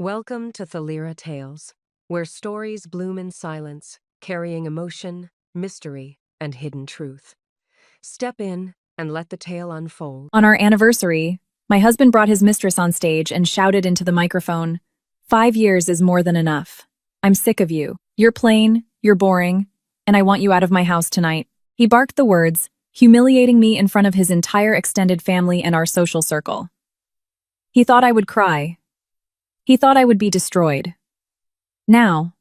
Welcome to Thalira Tales, where stories bloom in silence, carrying emotion, mystery, and hidden truth. Step in and let the tale unfold. On our anniversary, my husband brought his mistress on stage and shouted into the microphone, "5 years is more than enough. I'm sick of you. You're plain, you're boring, and I want you out of my house tonight." He barked the words, humiliating me in front of his entire extended family and our social circle. He thought I would cry. He thought I would be destroyed. Now,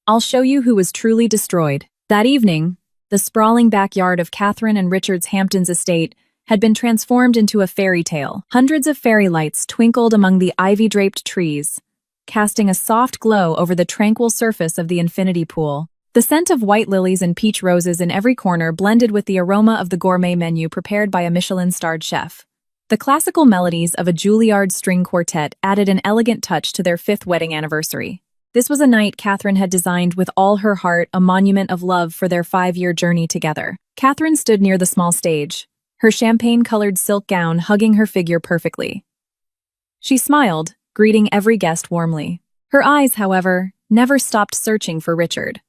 I'll show you who was truly destroyed. That evening, the sprawling backyard of Catherine and Richard's Hamptons estate had been transformed into a fairy tale. Hundreds of fairy lights twinkled among the ivy-draped trees, casting a soft glow over the tranquil surface of the infinity pool. The scent of white lilies and peach roses in every corner blended with the aroma of the gourmet menu prepared by a Michelin-starred chef. The classical melodies of a Juilliard string quartet added an elegant touch to their 5th wedding anniversary. This was a night Catherine had designed with all her heart, a monument of love for their 5-year journey together. Catherine stood near the small stage, her champagne-colored silk gown hugging her figure perfectly. She smiled, greeting every guest warmly. Her eyes, however, never stopped searching for Richard.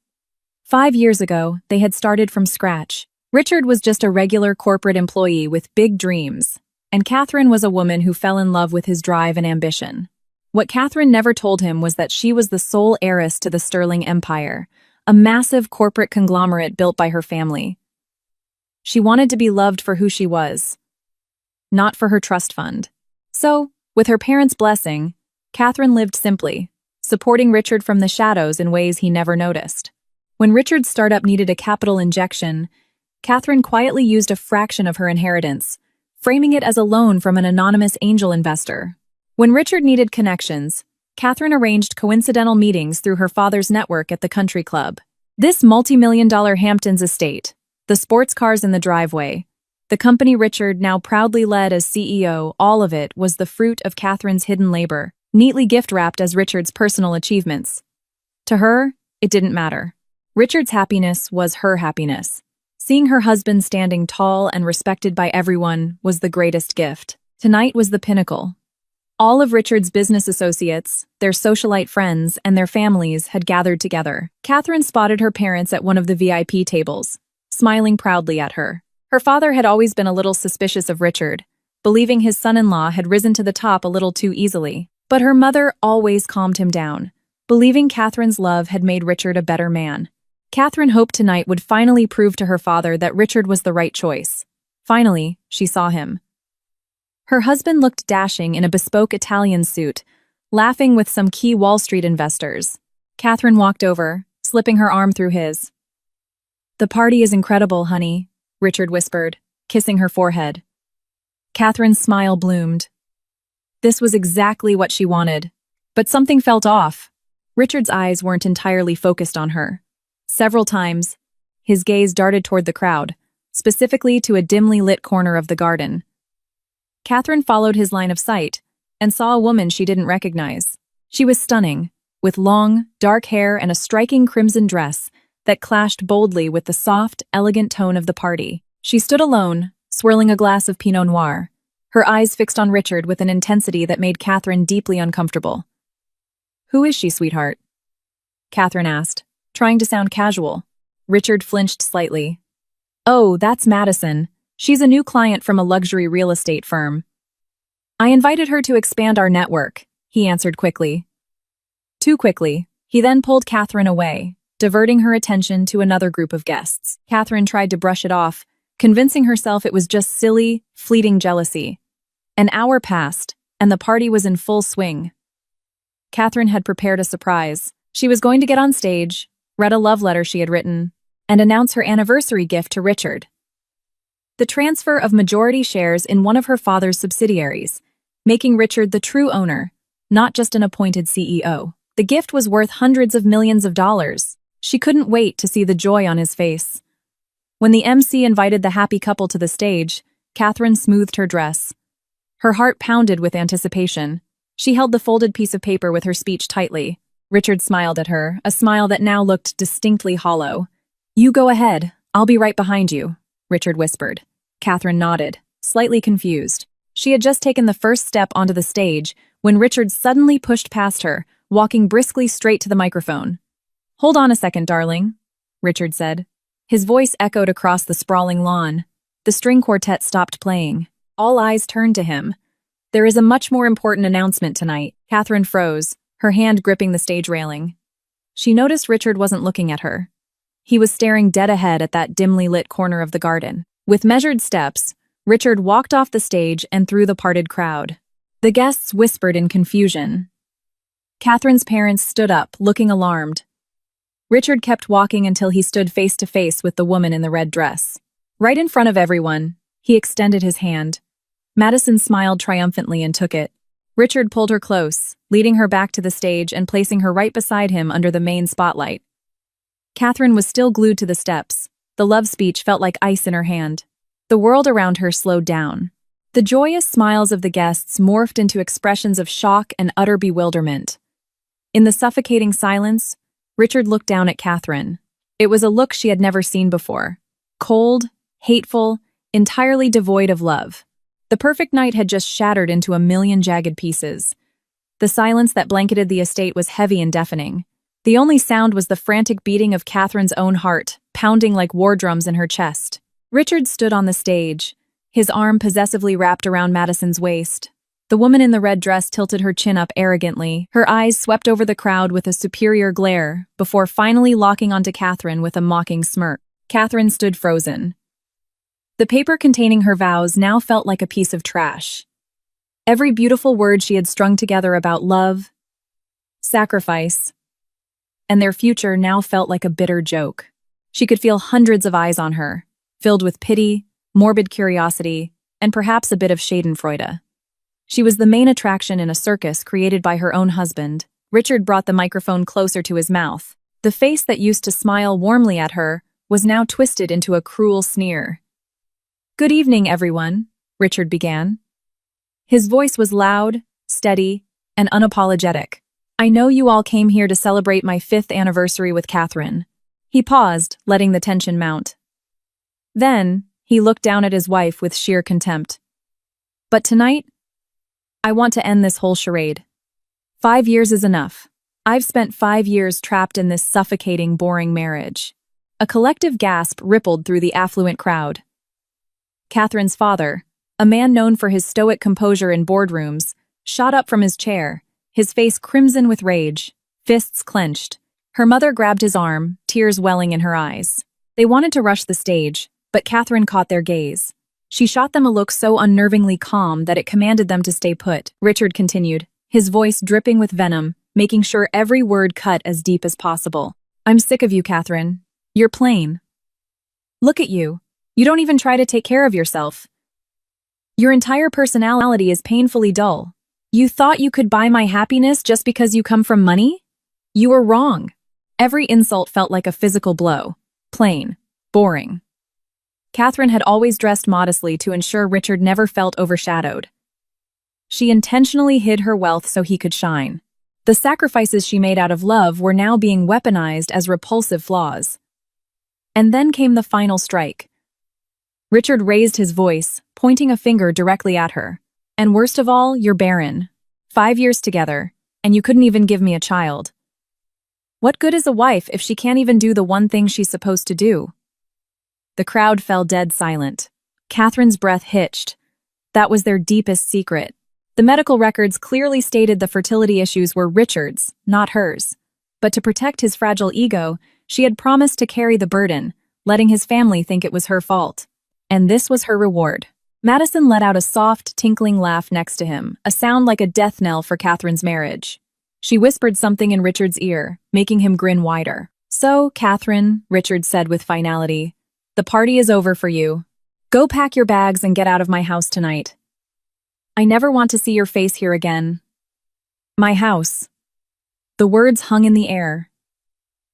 5 years ago, they had started from scratch. Richard was just a regular corporate employee with big dreams, and Catherine was a woman who fell in love with his drive and ambition. What Catherine never told him was that she was the sole heiress to the Sterling Empire, a massive corporate conglomerate built by her family. She wanted to be loved for who she was, not for her trust fund. So, with her parents' blessing, Catherine lived simply, supporting Richard from the shadows in ways he never noticed. When Richard's startup needed a capital injection, Catherine quietly used a fraction of her inheritance, framing it as a loan from an anonymous angel investor. When Richard needed connections, Catherine arranged coincidental meetings through her father's network at the country club. This multi-million-dollar Hamptons estate, the sports cars in the driveway, the company Richard now proudly led as CEO, all of it was the fruit of Catherine's hidden labor, neatly gift-wrapped as Richard's personal achievements. To her, it didn't matter. Richard's happiness was her happiness. Seeing her husband standing tall and respected by everyone was the greatest gift. Tonight was the pinnacle. All of Richard's business associates, their socialite friends, and their families had gathered together. Catherine spotted her parents at one of the VIP tables, smiling proudly at her. Her father had always been a little suspicious of Richard, believing his son-in-law had risen to the top a little too easily. But her mother always calmed him down, believing Catherine's love had made Richard a better man. Catherine hoped tonight would finally prove to her father that Richard was the right choice. Finally, she saw him. Her husband looked dashing in a bespoke Italian suit, laughing with some key Wall Street investors. Catherine walked over, slipping her arm through his. "The party is incredible, honey," Richard whispered, kissing her forehead. Catherine's smile bloomed. This was exactly what she wanted. But something felt off. Richard's eyes weren't entirely focused on her. Several times, his gaze darted toward the crowd, specifically to a dimly lit corner of the garden. Catherine followed his line of sight and saw a woman she didn't recognize. She was stunning, with long, dark hair and a striking crimson dress that clashed boldly with the soft, elegant tone of the party. She stood alone, swirling a glass of Pinot Noir, her eyes fixed on Richard with an intensity that made Catherine deeply uncomfortable. "Who is she, sweetheart?" Catherine asked, trying to sound casual. Richard flinched slightly. "Oh, that's Madison. She's a new client from a luxury real estate firm. I invited her to expand our network," he answered quickly. Too quickly, he then pulled Catherine away, diverting her attention to another group of guests. Catherine tried to brush it off, convincing herself it was just silly, fleeting jealousy. An hour passed, and the party was in full swing. Catherine had prepared a surprise. She was going to get on stage, read a love letter she had written, and announce her anniversary gift to Richard. The transfer of majority shares in one of her father's subsidiaries, making Richard the true owner, not just an appointed CEO. The gift was worth hundreds of millions of dollars. She couldn't wait to see the joy on his face. When the MC invited the happy couple to the stage, Catherine smoothed her dress. Her heart pounded with anticipation. She held the folded piece of paper with her speech tightly. Richard smiled at her, a smile that now looked distinctly hollow. "You go ahead. I'll be right behind you," Richard whispered. Catherine nodded, slightly confused. She had just taken the first step onto the stage when Richard suddenly pushed past her, walking briskly straight to the microphone. "Hold on a second, darling," Richard said. His voice echoed across the sprawling lawn. The string quartet stopped playing. All eyes turned to him. "There is a much more important announcement tonight." Catherine froze, her hand gripping the stage railing. She noticed Richard wasn't looking at her. He was staring dead ahead at that dimly lit corner of the garden. With measured steps, Richard walked off the stage and through the parted crowd. The guests whispered in confusion. Catherine's parents stood up, looking alarmed. Richard kept walking until he stood face to face with the woman in the red dress. Right in front of everyone, he extended his hand. Madison smiled triumphantly and took it. Richard pulled her close, leading her back to the stage and placing her right beside him under the main spotlight. Catherine was still glued to the steps. The love speech felt like ice in her hand. The world around her slowed down. The joyous smiles of the guests morphed into expressions of shock and utter bewilderment. In the suffocating silence, Richard looked down at Catherine. It was a look she had never seen before. Cold, hateful, entirely devoid of love. The perfect night had just shattered into a million jagged pieces. The silence that blanketed the estate was heavy and deafening. The only sound was the frantic beating of Catherine's own heart, pounding like war drums in her chest. Richard stood on the stage, his arm possessively wrapped around Madison's waist. The woman in the red dress tilted her chin up arrogantly. Her eyes swept over the crowd with a superior glare, before finally locking onto Catherine with a mocking smirk. Catherine stood frozen. The paper containing her vows now felt like a piece of trash. Every beautiful word she had strung together about love, sacrifice, and their future now felt like a bitter joke. She could feel hundreds of eyes on her, filled with pity, morbid curiosity, and perhaps a bit of schadenfreude. She was the main attraction in a circus created by her own husband. Richard brought the microphone closer to his mouth. The face that used to smile warmly at her was now twisted into a cruel sneer. "Good evening, everyone," Richard began. His voice was loud, steady, and unapologetic. "I know you all came here to celebrate my 5th anniversary with Catherine." He paused, letting the tension mount. Then, he looked down at his wife with sheer contempt. "But tonight, I want to end this whole charade. 5 years is enough. I've spent 5 years trapped in this suffocating, boring marriage." A collective gasp rippled through the affluent crowd. Catherine's father, a man known for his stoic composure in boardrooms, shot up from his chair, his face crimson with rage, fists clenched. Her mother grabbed his arm, tears welling in her eyes. They wanted to rush the stage, but Catherine caught their gaze. She shot them a look so unnervingly calm that it commanded them to stay put. Richard continued, his voice dripping with venom, making sure every word cut as deep as possible. "I'm sick of you, Catherine. You're plain. Look at you. You don't even try to take care of yourself. Your entire personality is painfully dull. You thought you could buy my happiness just because you come from money? You were wrong." Every insult felt like a physical blow. Plain. Boring. Catherine had always dressed modestly to ensure Richard never felt overshadowed. She intentionally hid her wealth so he could shine. The sacrifices she made out of love were now being weaponized as repulsive flaws. And then came the final strike. Richard raised his voice, pointing a finger directly at her. "And worst of all, you're barren. 5 years together, and you couldn't even give me a child. What good is a wife if she can't even do the one thing she's supposed to do?" The crowd fell dead silent. Catherine's breath hitched. That was their deepest secret. The medical records clearly stated the fertility issues were Richard's, not hers. But to protect his fragile ego, she had promised to carry the burden, letting his family think it was her fault. And this was her reward. Madison let out a soft, tinkling laugh next to him, a sound like a death knell for Catherine's marriage. She whispered something in Richard's ear, making him grin wider. "So, Catherine," Richard said with finality, "the party is over for you. Go pack your bags and get out of my house tonight. I never want to see your face here again." My house. The words hung in the air.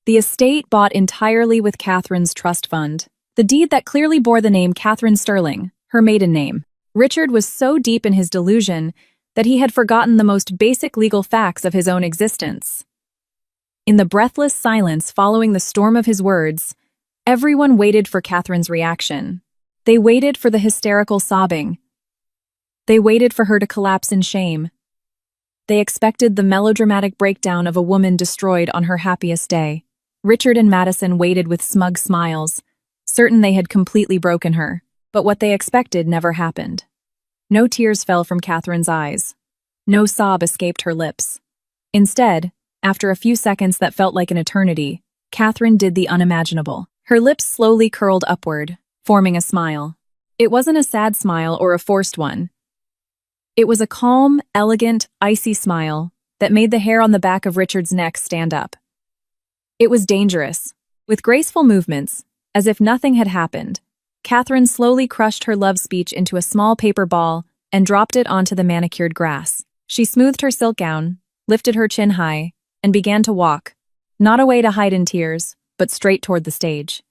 The estate bought entirely with Catherine's trust fund. The deed that clearly bore the name Catherine Sterling, her maiden name. Richard was so deep in his delusion that he had forgotten the most basic legal facts of his own existence. In the breathless silence following the storm of his words, everyone waited for Catherine's reaction. They waited for the hysterical sobbing. They waited for her to collapse in shame. They expected the melodramatic breakdown of a woman destroyed on her happiest day. Richard and Madison waited with smug smiles, certain they had completely broken her. But what they expected never happened. No tears fell from Catherine's eyes. No sob escaped her lips. Instead, after a few seconds that felt like an eternity, Catherine did the unimaginable. Her lips slowly curled upward, forming a smile. It wasn't a sad smile or a forced one. It was a calm, elegant, icy smile that made the hair on the back of Richard's neck stand up. It was dangerous. With graceful movements, as if nothing had happened, Catherine slowly crushed her love speech into a small paper ball and dropped it onto the manicured grass. She smoothed her silk gown, lifted her chin high, and began to walk, not away to hide in tears, but straight toward the stage.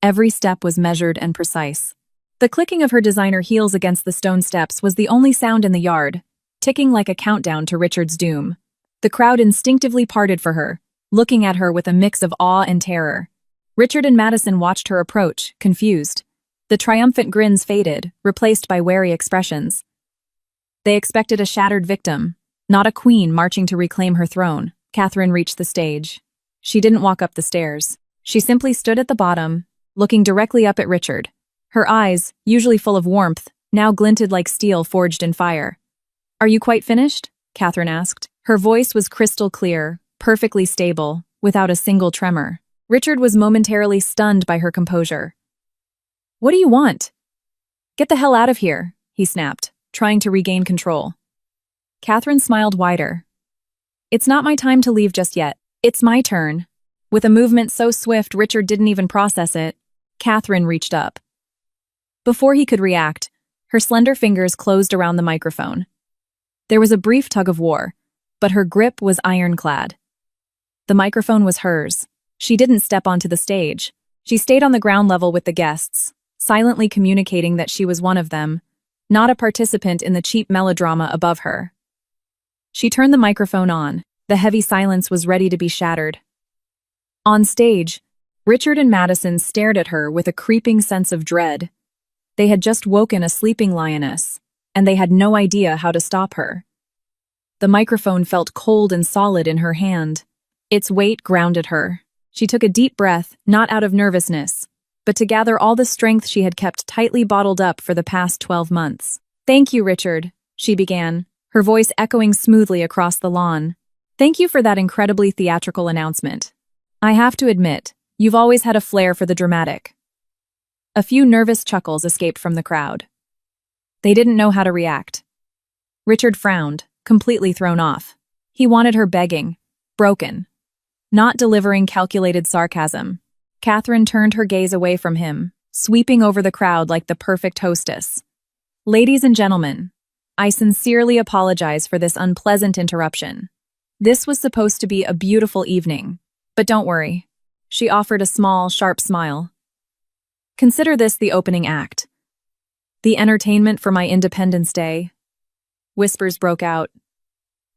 Every step was measured and precise. The clicking of her designer heels against the stone steps was the only sound in the yard, ticking like a countdown to Richard's doom. The crowd instinctively parted for her, looking at her with a mix of awe and terror. Richard and Madison watched her approach, confused. The triumphant grins faded, replaced by wary expressions. They expected a shattered victim, not a queen marching to reclaim her throne. Catherine reached the stage. She didn't walk up the stairs. She simply stood at the bottom, looking directly up at Richard. Her eyes, usually full of warmth, now glinted like steel forged in fire. "Are you quite finished?" Catherine asked. Her voice was crystal clear, perfectly stable, without a single tremor. Richard was momentarily stunned by her composure. "What do you want?" "Get the hell out of here," he snapped, trying to regain control. Catherine smiled wider. "It's not my time to leave just yet. It's my turn." With a movement so swift Richard didn't even process it, Catherine reached up. Before he could react, her slender fingers closed around the microphone. There was a brief tug of war, but her grip was ironclad. The microphone was hers. She didn't step onto the stage. She stayed on the ground level with the guests, silently communicating that she was one of them, not a participant in the cheap melodrama above her. She turned the microphone on. The heavy silence was ready to be shattered. On stage, Richard and Madison stared at her with a creeping sense of dread. They had just woken a sleeping lioness, and they had no idea how to stop her. The microphone felt cold and solid in her hand. Its weight grounded her. She took a deep breath, not out of nervousness, but to gather all the strength she had kept tightly bottled up for the past 12 months. "Thank you, Richard," she began, her voice echoing smoothly across the lawn. "Thank you for that incredibly theatrical announcement. I have to admit, you've always had a flair for the dramatic." A few nervous chuckles escaped from the crowd. They didn't know how to react. Richard frowned, completely thrown off. He wanted her begging, broken, not delivering calculated sarcasm. Catherine turned her gaze away from him, sweeping over the crowd like the perfect hostess. "Ladies and gentlemen, I sincerely apologize for this unpleasant interruption. This was supposed to be a beautiful evening, but don't worry." She offered a small, sharp smile. "Consider this the opening act. The entertainment for my Independence Day." Whispers broke out.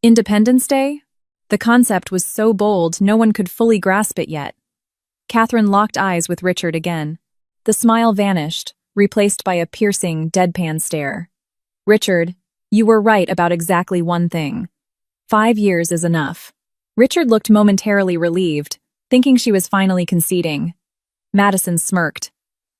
Independence Day? The concept was so bold no one could fully grasp it yet. Catherine locked eyes with Richard again. The smile vanished, replaced by a piercing, deadpan stare. "Richard, you were right about exactly one thing. 5 years is enough." Richard looked momentarily relieved, thinking she was finally conceding. Madison smirked.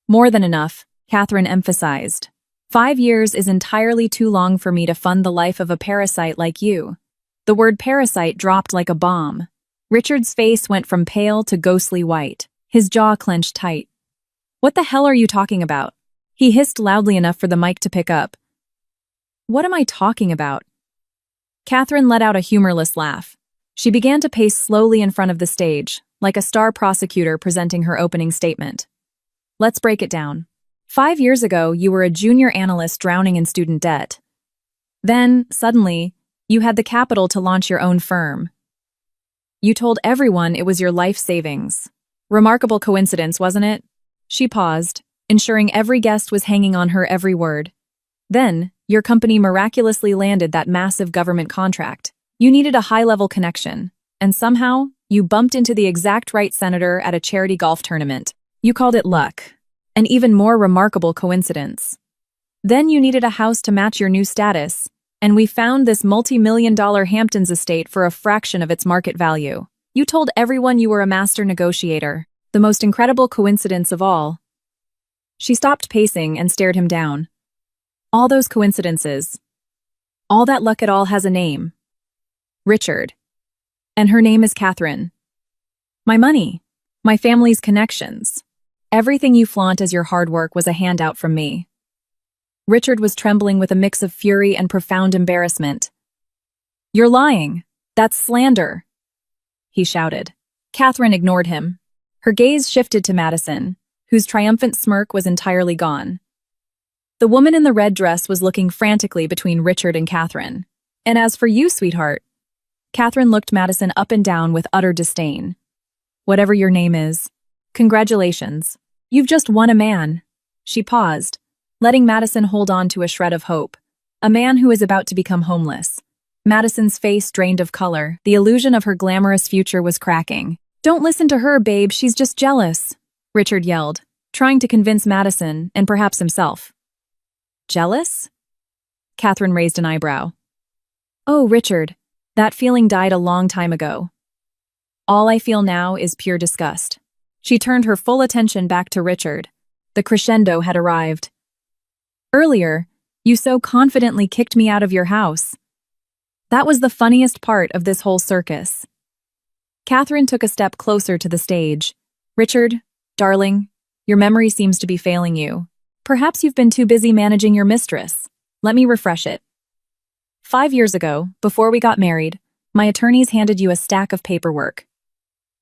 "More than enough," Catherine emphasized. 5 years is entirely too long for me to fund the life of a parasite like you." The word parasite dropped like a bomb. Richard's face went from pale to ghostly white. His jaw clenched tight. "What the hell are you talking about?" He hissed loudly enough for the mic to pick up. "What am I talking about?" Catherine let out a humorless laugh. She began to pace slowly in front of the stage, like a star prosecutor presenting her opening statement. "Let's break it down. 5 years ago, you were a junior analyst drowning in student debt. Then, suddenly, you had the capital to launch your own firm. You told everyone it was your life savings. Remarkable coincidence, wasn't it?" She paused, ensuring every guest was hanging on her every word. "Then, your company miraculously landed that massive government contract. You needed a high-level connection, and somehow, you bumped into the exact right senator at a charity golf tournament. You called it luck. An even more remarkable coincidence. Then you needed a house to match your new status, and we found this multi-million-dollar Hamptons estate for a fraction of its market value. You told everyone you were a master negotiator. The most incredible coincidence of all. She stopped pacing and stared him down. All those coincidences. All that luck, it all has a name. Richard. And her name is Catherine. My money. My family's connections. Everything you flaunt as your hard work was a handout from me. Richard was trembling with a mix of fury and profound embarrassment. You're lying. That's slander, he shouted. Catherine ignored him. Her gaze shifted to Madison, whose triumphant smirk was entirely gone. The woman in the red dress was looking frantically between Richard and Catherine. And as for you, sweetheart, Catherine looked Madison up and down with utter disdain. Whatever your name is, congratulations. You've just won a man. She paused, letting Madison hold on to a shred of hope. A man who is about to become homeless. Madison's face drained of color. The illusion of her glamorous future was cracking. Don't listen to her, babe, she's just jealous, Richard yelled, trying to convince Madison and perhaps himself. Jealous? Catherine raised an eyebrow. Oh, Richard, that feeling died a long time ago. All I feel now is pure disgust. She turned her full attention back to Richard. The crescendo had arrived. Earlier, you so confidently kicked me out of your house. That was the funniest part of this whole circus. Catherine took a step closer to the stage. Richard, darling, your memory seems to be failing you. Perhaps you've been too busy managing your mistress. Let me refresh it. 5 years ago, before we got married, my attorneys handed you a stack of paperwork.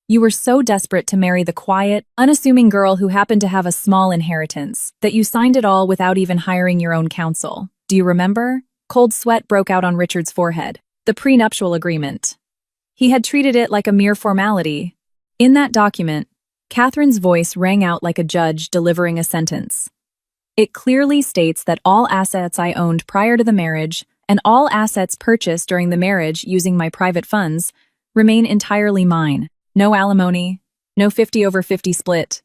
You were so desperate to marry the quiet, unassuming girl who happened to have a small inheritance that you signed it all without even hiring your own counsel. Do you remember? Cold sweat broke out on Richard's forehead. The prenuptial agreement. He had treated it like a mere formality. In that document, Catherine's voice rang out like a judge delivering a sentence. It clearly states that all assets I owned prior to the marriage and all assets purchased during the marriage using my private funds remain entirely mine. No alimony, no 50/50 split.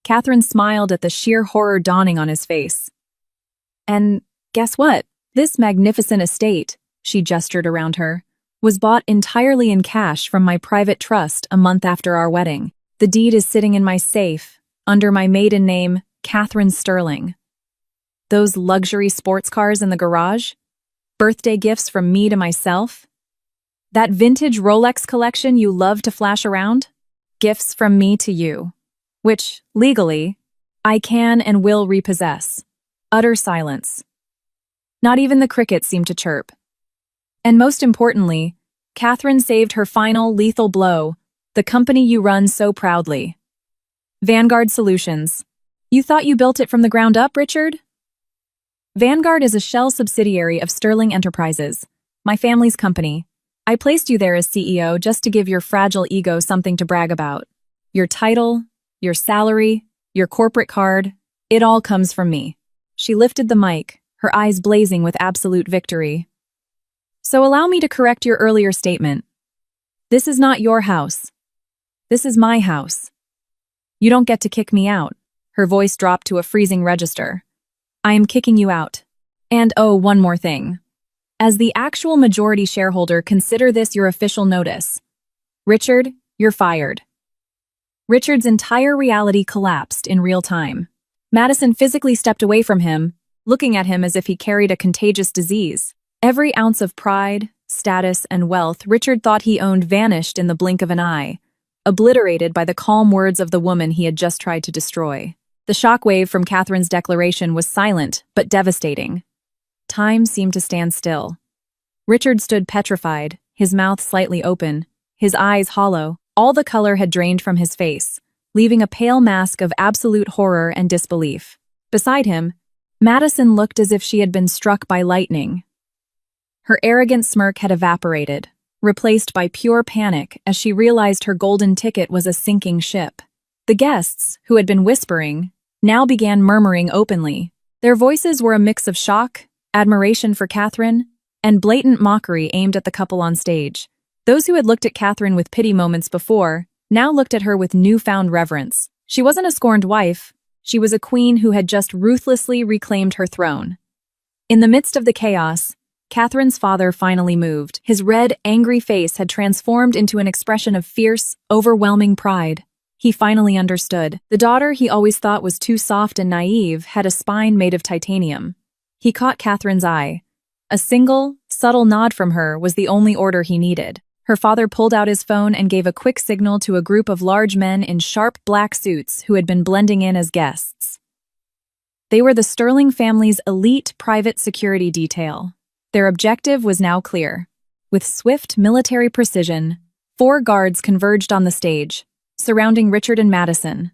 Catherine smiled at the sheer horror dawning on his face. And guess what? This magnificent estate, she gestured around her, was bought entirely in cash from my private trust a month after our wedding. The deed is sitting in my safe, under my maiden name, Catherine Sterling. Those luxury sports cars in the garage? Birthday gifts from me to myself? That vintage Rolex collection you love to flash around? Gifts from me to you. Which, legally, I can and will repossess. Utter silence. Not even the crickets seemed to chirp. And most importantly, Catherine saved her final lethal blow, the company you run so proudly. Vanguard Solutions. You thought you built it from the ground up, Richard? Vanguard is a shell subsidiary of Sterling Enterprises, my family's company. I placed you there as CEO just to give your fragile ego something to brag about. Your title, your salary, your corporate card, it all comes from me. She lifted the mic, her eyes blazing with absolute victory. So allow me to correct your earlier statement. This is not your house. This is my house. You don't get to kick me out. Her voice dropped to a freezing register. I am kicking you out. And oh, one more thing. As the actual majority shareholder, consider this your official notice. Richard, you're fired. Richard's entire reality collapsed in real time. Madison physically stepped away from him, looking at him as if he carried a contagious disease. Every ounce of pride, status, and wealth Richard thought he owned vanished in the blink of an eye, obliterated by the calm words of the woman he had just tried to destroy. The shockwave from Catherine's declaration was silent but devastating. Time seemed to stand still. Richard stood petrified, his mouth slightly open, his eyes hollow. All the color had drained from his face, leaving a pale mask of absolute horror and disbelief. Beside him, Madison looked as if she had been struck by lightning. Her arrogant smirk had evaporated, replaced by pure panic as she realized her golden ticket was a sinking ship. The guests, who had been whispering, now began murmuring openly. Their voices were a mix of shock, admiration for Catherine, and blatant mockery aimed at the couple on stage. Those who had looked at Catherine with pity moments before now looked at her with newfound reverence. She wasn't a scorned wife. She was a queen who had just ruthlessly reclaimed her throne. In the midst of the chaos, Catherine's father finally moved. His red, angry face had transformed into an expression of fierce, overwhelming pride. He finally understood. The daughter he always thought was too soft and naive had a spine made of titanium. He caught Catherine's eye. A single, subtle nod from her was the only order he needed. Her father pulled out his phone and gave a quick signal to a group of large men in sharp black suits who had been blending in as guests. They were the Sterling family's elite private security detail. Their objective was now clear. With swift military precision, 4 guards converged on the stage, surrounding Richard and Madison.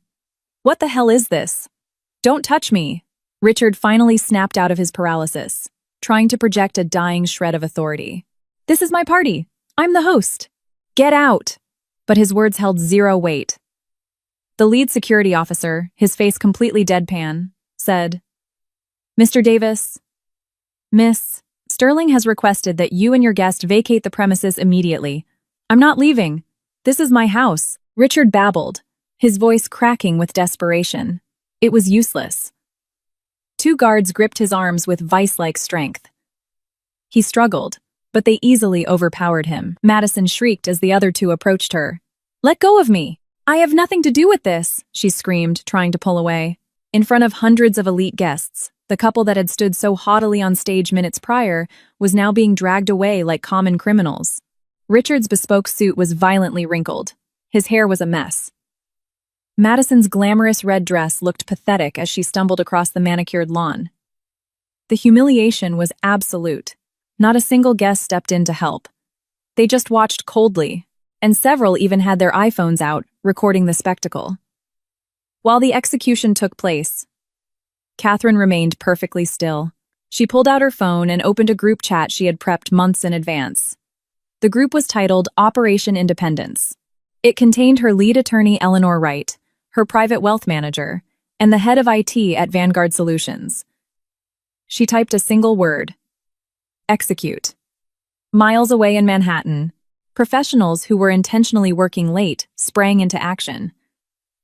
"What the hell is this? Don't touch me!" Richard finally snapped out of his paralysis, trying to project a dying shred of authority. "This is my party. I'm the host. Get out!" But his words held zero weight. The lead security officer, his face completely deadpan, said, "Mr. Davis, Miss, Sterling has requested that you and your guest vacate the premises immediately. I'm not leaving. This is my house." Richard babbled, his voice cracking with desperation. It was useless. 2 guards gripped his arms with vice-like strength. He struggled, but they easily overpowered him. Madison shrieked as the other 2 approached her. "Let go of me! I have nothing to do with this!" she screamed, trying to pull away. In front of hundreds of elite guests, the couple that had stood so haughtily on stage minutes prior was now being dragged away like common criminals. Richard's bespoke suit was violently wrinkled. His hair was a mess. Madison's glamorous red dress looked pathetic as she stumbled across the manicured lawn. The humiliation was absolute. Not a single guest stepped in to help. They just watched coldly, and several even had their iPhones out, recording the spectacle. While the execution took place, Catherine remained perfectly still. She pulled out her phone and opened a group chat she had prepped months in advance. The group was titled Operation Independence. It contained her lead attorney Eleanor Wright, her private wealth manager, and the head of IT at Vanguard Solutions. She typed a single word: execute. Miles away in Manhattan, professionals who were intentionally working late sprang into action.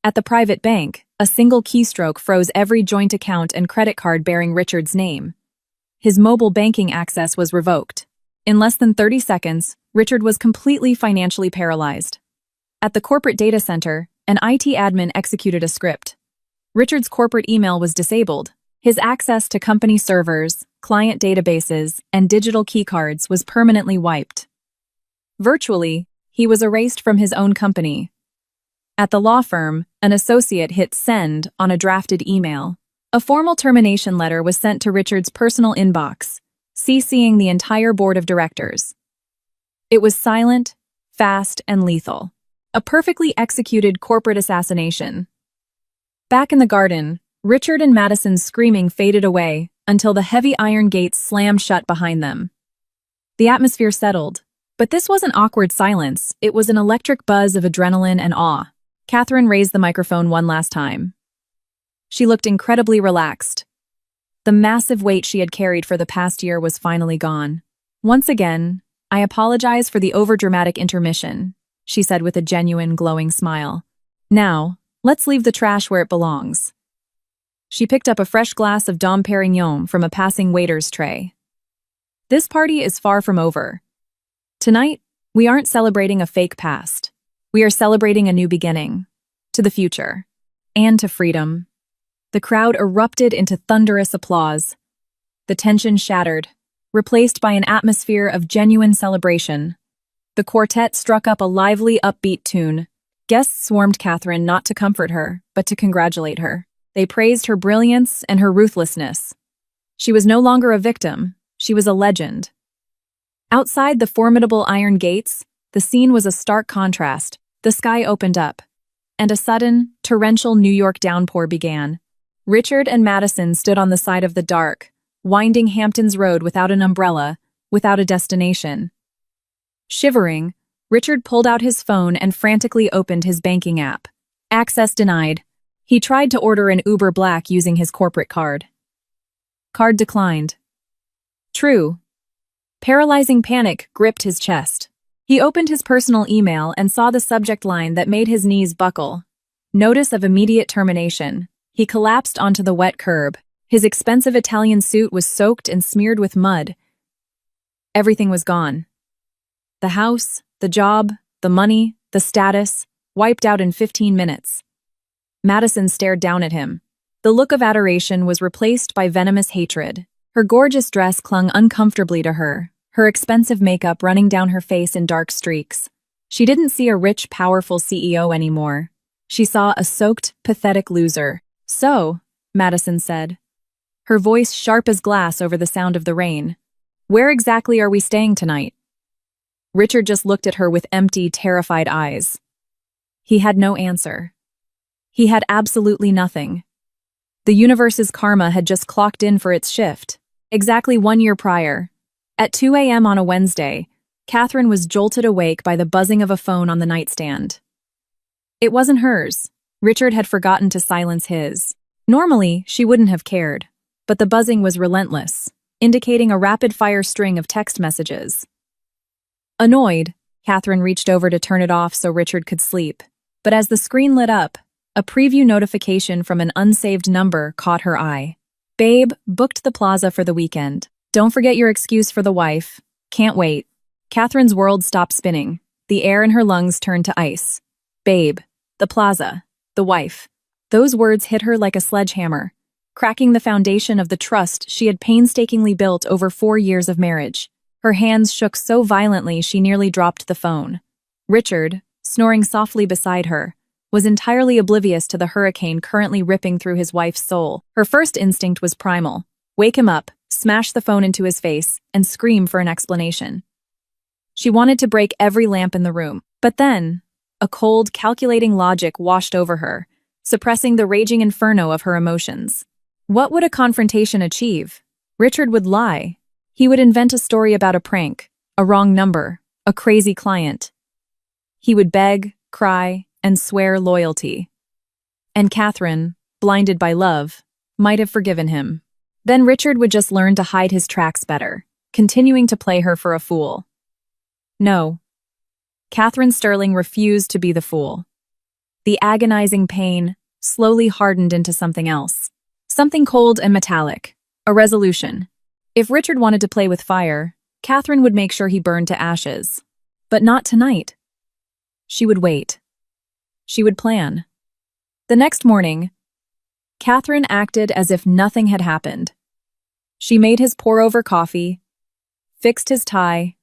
At the private bank, a single keystroke froze every joint account and credit card bearing Richard's name. His mobile banking access was revoked. In less than 30 seconds, Richard was completely financially paralyzed. At the corporate data center, an IT admin executed a script. Richard's corporate email was disabled. His access to company servers, client databases, and digital keycards was permanently wiped. Virtually, he was erased from his own company. At the law firm, an associate hit send on a drafted email. A formal termination letter was sent to Richard's personal inbox, CCing the entire board of directors. It was silent, fast, and lethal. A perfectly executed corporate assassination. Back in the garden, Richard and Madison's screaming faded away until the heavy iron gates slammed shut behind them. The atmosphere settled, but this wasn't awkward silence, it was an electric buzz of adrenaline and awe. Catherine raised the microphone one last time. She looked incredibly relaxed. The massive weight she had carried for the past year was finally gone. "Once again, I apologize for the overdramatic intermission," she said with a genuine, glowing smile. "Now, let's leave the trash where it belongs." She picked up a fresh glass of Dom Perignon from a passing waiter's tray. "This party is far from over. Tonight, we aren't celebrating a fake past. We are celebrating a new beginning. To the future. And to freedom." The crowd erupted into thunderous applause. The tension shattered, replaced by an atmosphere of genuine celebration. The quartet struck up a lively, upbeat tune. Guests swarmed Catherine not to comfort her, but to congratulate her. They praised her brilliance and her ruthlessness. She was no longer a victim, she was a legend. Outside the formidable iron gates, the scene was a stark contrast. The sky opened up, and a sudden, torrential New York downpour began. Richard and Madison stood on the side of the dark, winding Hampton's Road without an umbrella, without a destination. Shivering, Richard pulled out his phone and frantically opened his banking app. Access denied. He tried to order an Uber Black using his corporate card. Card declined. True. Paralyzing panic gripped his chest. He opened his personal email and saw the subject line that made his knees buckle. Notice of immediate termination. He collapsed onto the wet curb. His expensive Italian suit was soaked and smeared with mud. Everything was gone. The house, the job, the money, the status, wiped out in 15 minutes. Madison stared down at him. The look of adoration was replaced by venomous hatred. Her gorgeous dress clung uncomfortably to her, her expensive makeup running down her face in dark streaks. She didn't see a rich, powerful CEO anymore. She saw a soaked, pathetic loser. "So," Madison said, her voice sharp as glass over the sound of the rain, "where exactly are we staying tonight?" Richard just looked at her with empty, terrified eyes. He had no answer. He had absolutely nothing. The universe's karma had just clocked in for its shift. Exactly 1 year prior, at 2 a.m. on a Wednesday, Catherine was jolted awake by the buzzing of a phone on the nightstand. It wasn't hers. Richard had forgotten to silence his. Normally, she wouldn't have cared, but the buzzing was relentless, indicating a rapid-fire string of text messages. Annoyed, Catherine reached over to turn it off so Richard could sleep, but as the screen lit up, a preview notification from an unsaved number caught her eye. "Babe, booked the plaza for the weekend. Don't forget your excuse for the wife. Can't wait." Catherine's world stopped spinning. The air in her lungs turned to ice. Babe, the plaza, the wife. Those words hit her like a sledgehammer, cracking the foundation of the trust she had painstakingly built over 4 years of marriage. Her hands shook so violently she nearly dropped the phone. Richard, snoring softly beside her, was entirely oblivious to the hurricane currently ripping through his wife's soul. Her first instinct was primal. Wake him up, smash the phone into his face, and scream for an explanation. She wanted to break every lamp in the room. But then, a cold, calculating logic washed over her, suppressing the raging inferno of her emotions. What would a confrontation achieve? Richard would lie. He would invent a story about a prank, a wrong number, a crazy client. He would beg, cry, and swear loyalty. And Catherine, blinded by love, might have forgiven him. Then Richard would just learn to hide his tracks better, continuing to play her for a fool. No. Catherine Sterling refused to be the fool. The agonizing pain slowly hardened into something else. Something cold and metallic. A resolution. If Richard wanted to play with fire, Catherine would make sure he burned to ashes. But not tonight. She would wait. She would plan. The next morning, Catherine acted as if nothing had happened. She made his pour-over coffee, fixed his tie,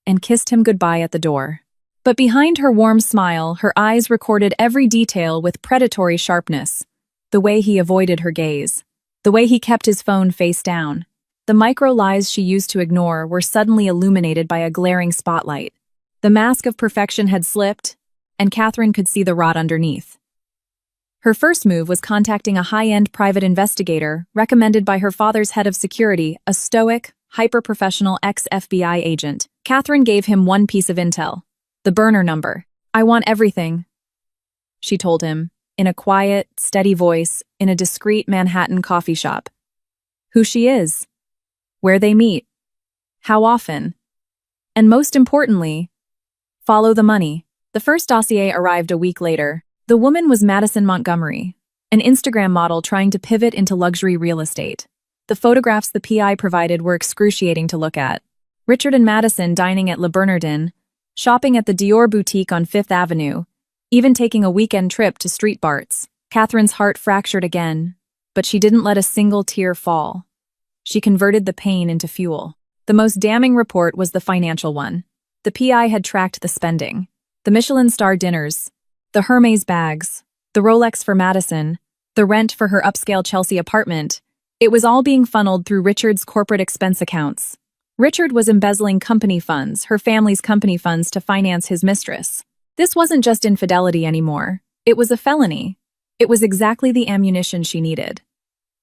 and kissed him goodbye at the door. But behind her warm smile, her eyes recorded every detail with predatory sharpness. The way he avoided her gaze. The way he kept his phone face down. The micro-lies she used to ignore were suddenly illuminated by a glaring spotlight. The mask of perfection had slipped, and Catherine could see the rot underneath. Her first move was contacting a high-end private investigator recommended by her father's head of security, a stoic, hyper-professional ex-FBI agent. Catherine gave him one piece of intel. The burner number. "I want everything," she told him, in a quiet, steady voice in a discreet Manhattan coffee shop. Who she is, where they meet, how often, and most importantly, follow the money. The first dossier arrived a week later. The woman was Madison Montgomery, an Instagram model trying to pivot into luxury real estate. The photographs the PI provided were excruciating to look at. Richard and Madison dining at Le Bernardin, shopping at the Dior boutique on Fifth Avenue, even taking a weekend trip to Street Bart's. Catherine's heart fractured again, but she didn't let a single tear fall. She converted the pain into fuel. The most damning report was the financial one. The PI had tracked the spending. The Michelin star dinners, the Hermes bags, the Rolex for Madison, the rent for her upscale Chelsea apartment. It was all being funneled through Richard's corporate expense accounts. Richard was embezzling company funds, her family's company funds, to finance his mistress. This wasn't just infidelity anymore. It was a felony. It was exactly the ammunition she needed.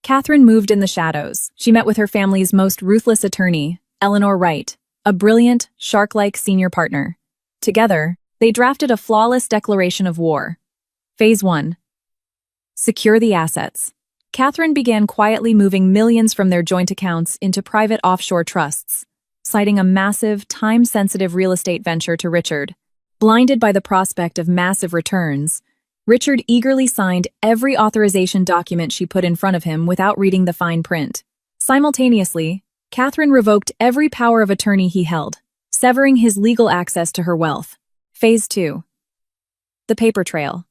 Catherine moved in the shadows. She met with her family's most ruthless attorney, Eleanor Wright, a brilliant, shark-like senior partner. Together, they drafted a flawless declaration of war. Phase 1. Secure the assets. Catherine began quietly moving millions from their joint accounts into private offshore trusts, citing a massive, time-sensitive real estate venture to Richard. Blinded by the prospect of massive returns, Richard eagerly signed every authorization document she put in front of him without reading the fine print. Simultaneously, Catherine revoked every power of attorney he held, severing his legal access to her wealth. Phase 2. The paper trail.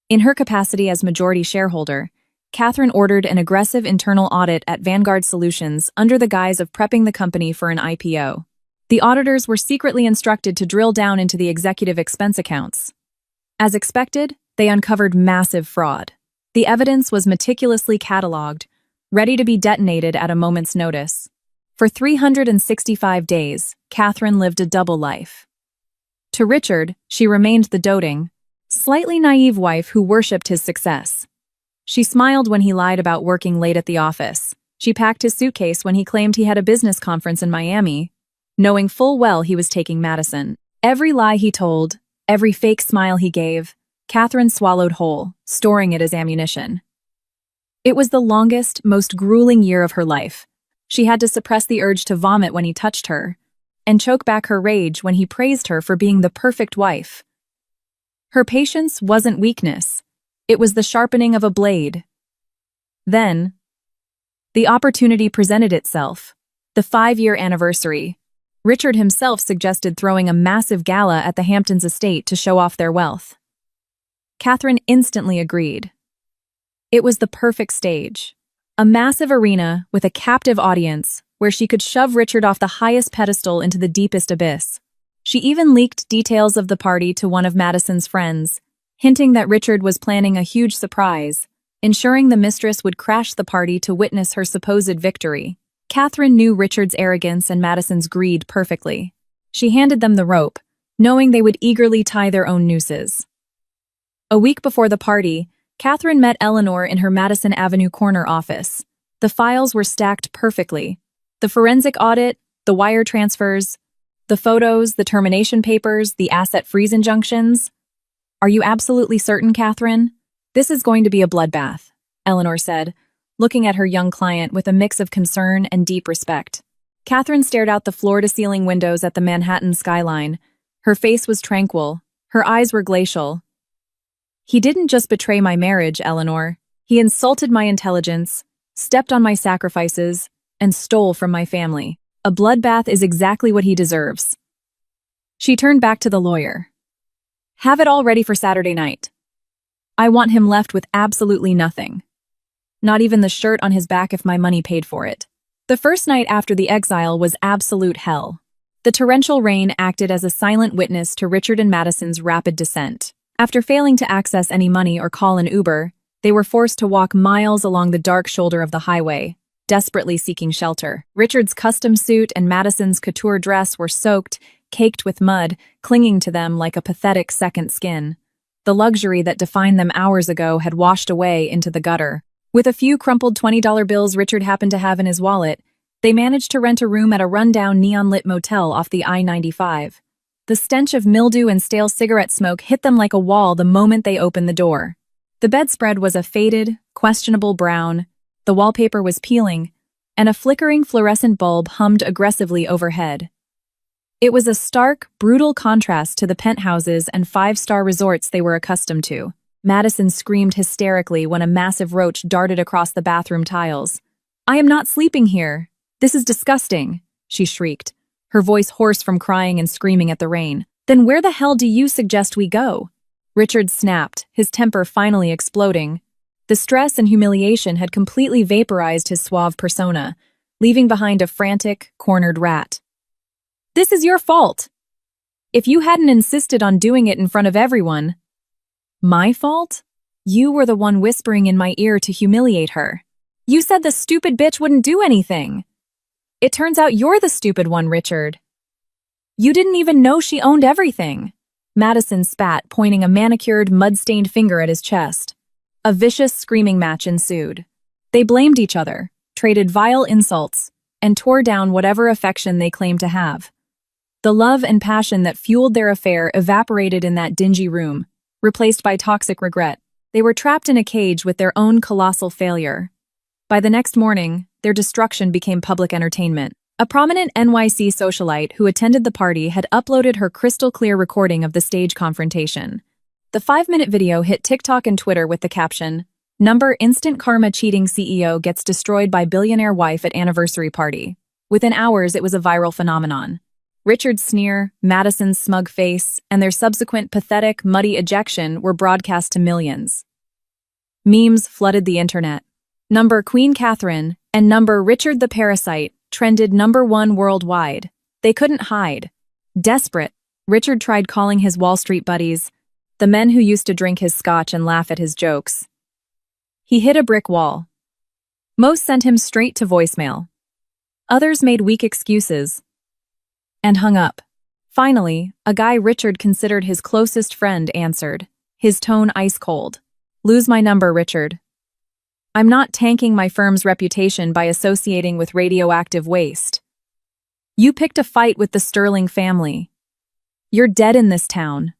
In her capacity as majority shareholder, Catherine ordered an aggressive internal audit at Vanguard Solutions under the guise of prepping the company for an IPO. The auditors were secretly instructed to drill down into the executive expense accounts. As expected, they uncovered massive fraud. The evidence was meticulously catalogued, ready to be detonated at a moment's notice. For 365 days, Catherine lived a double life. To Richard, she remained the doting, slightly naive wife who worshipped his success. She smiled when he lied about working late at the office. She packed his suitcase when he claimed he had a business conference in Miami, knowing full well he was taking Madison. Every lie he told, every fake smile he gave, Catherine swallowed whole, storing it as ammunition. It was the longest, most grueling year of her life. She had to suppress the urge to vomit when he touched her, and choke back her rage when he praised her for being the perfect wife. Her patience wasn't weakness. It was the sharpening of a blade. Then, the opportunity presented itself. The 5-year anniversary. Richard himself suggested throwing a massive gala at the Hamptons estate to show off their wealth. Catherine instantly agreed. It was the perfect stage. A massive arena with a captive audience where she could shove Richard off the highest pedestal into the deepest abyss. She even leaked details of the party to one of Madison's friends, hinting that Richard was planning a huge surprise, ensuring the mistress would crash the party to witness her supposed victory. Catherine knew Richard's arrogance and Madison's greed perfectly. She handed them the rope, knowing they would eagerly tie their own nooses. A week before the party, Catherine met Eleanor in her Madison Avenue corner office. The files were stacked perfectly. The forensic audit, the wire transfers, the photos, the termination papers, the asset freeze injunctions. "Are you absolutely certain, Catherine? This is going to be a bloodbath," Eleanor said, looking at her young client with a mix of concern and deep respect. Catherine stared out the floor-to-ceiling windows at the Manhattan skyline. Her face was tranquil. Her eyes were glacial. "He didn't just betray my marriage, Eleanor. He insulted my intelligence, stepped on my sacrifices, and stole from my family. A bloodbath is exactly what he deserves." She turned back to the lawyer. "Have it all ready for Saturday night. I want him left with absolutely nothing. Not even the shirt on his back if my money paid for it." The first night after the exile was absolute hell. The torrential rain acted as a silent witness to Richard and Madison's rapid descent. After failing to access any money or call an Uber, they were forced to walk miles along the dark shoulder of the highway, desperately seeking shelter. Richard's custom suit and Madison's couture dress were soaked, caked with mud, clinging to them like a pathetic second skin. The luxury that defined them hours ago had washed away into the gutter. With a few crumpled $20 bills Richard happened to have in his wallet, they managed to rent a room at a rundown neon-lit motel off the I-95. The stench of mildew and stale cigarette smoke hit them like a wall the moment they opened the door. The bedspread was a faded, questionable brown, the wallpaper was peeling, and a flickering fluorescent bulb hummed aggressively overhead. It was a stark, brutal contrast to the penthouses and 5-star resorts they were accustomed to. Madison screamed hysterically when a massive roach darted across the bathroom tiles. "I am not sleeping here. This is disgusting," she shrieked, her voice hoarse from crying and screaming at the rain. "Then where the hell do you suggest we go?" Richard snapped, his temper finally exploding. The stress and humiliation had completely vaporized his suave persona, leaving behind a frantic, cornered rat. "This is your fault. If you hadn't insisted on doing it in front of everyone—" "My fault? You were the one whispering in my ear to humiliate her. You said the stupid bitch wouldn't do anything. It turns out you're the stupid one, Richard. You didn't even know she owned everything." Madison spat, pointing a manicured, mud-stained finger at his chest. A vicious screaming match ensued. They blamed each other, traded vile insults, and tore down whatever affection they claimed to have. The love and passion that fueled their affair evaporated in that dingy room, replaced by toxic regret. They were trapped in a cage with their own colossal failure. By the next morning, their destruction became public entertainment. A prominent NYC socialite who attended the party had uploaded her crystal-clear recording of the stage confrontation. The 5-minute video hit TikTok and Twitter with the caption, "Number instant karma cheating CEO gets destroyed by billionaire wife at anniversary party." Within hours, it was a viral phenomenon. Richard's sneer, Madison's smug face, and their subsequent pathetic, muddy ejection were broadcast to millions. Memes flooded the internet. Number Queen Catherine and number Richard the Parasite trended #1 worldwide. They couldn't hide. Desperate, Richard tried calling his Wall Street buddies, the men who used to drink his scotch and laugh at his jokes. He hit a brick wall. Most sent him straight to voicemail. Others made weak excuses and hung up. Finally, a guy Richard considered his closest friend answered, his tone ice-cold. "Lose my number, Richard. I'm not tanking my firm's reputation by associating with radioactive waste. You picked a fight with the Sterling family. You're dead in this town."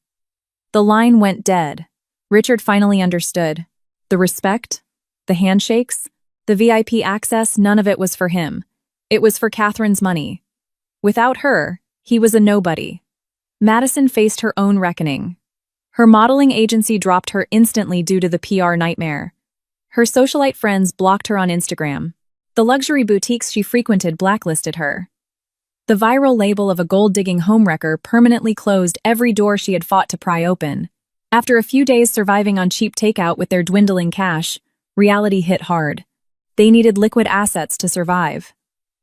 The line went dead. Richard finally understood. The respect, the handshakes, the VIP access, none of it was for him. It was for Catherine's money. Without her, he was a nobody. Madison faced her own reckoning. Her modeling agency dropped her instantly due to the PR nightmare. Her socialite friends blocked her on Instagram. The luxury boutiques she frequented blacklisted her. The viral label of a gold-digging homewrecker permanently closed every door she had fought to pry open. After a few days surviving on cheap takeout with their dwindling cash, reality hit hard. They needed liquid assets to survive.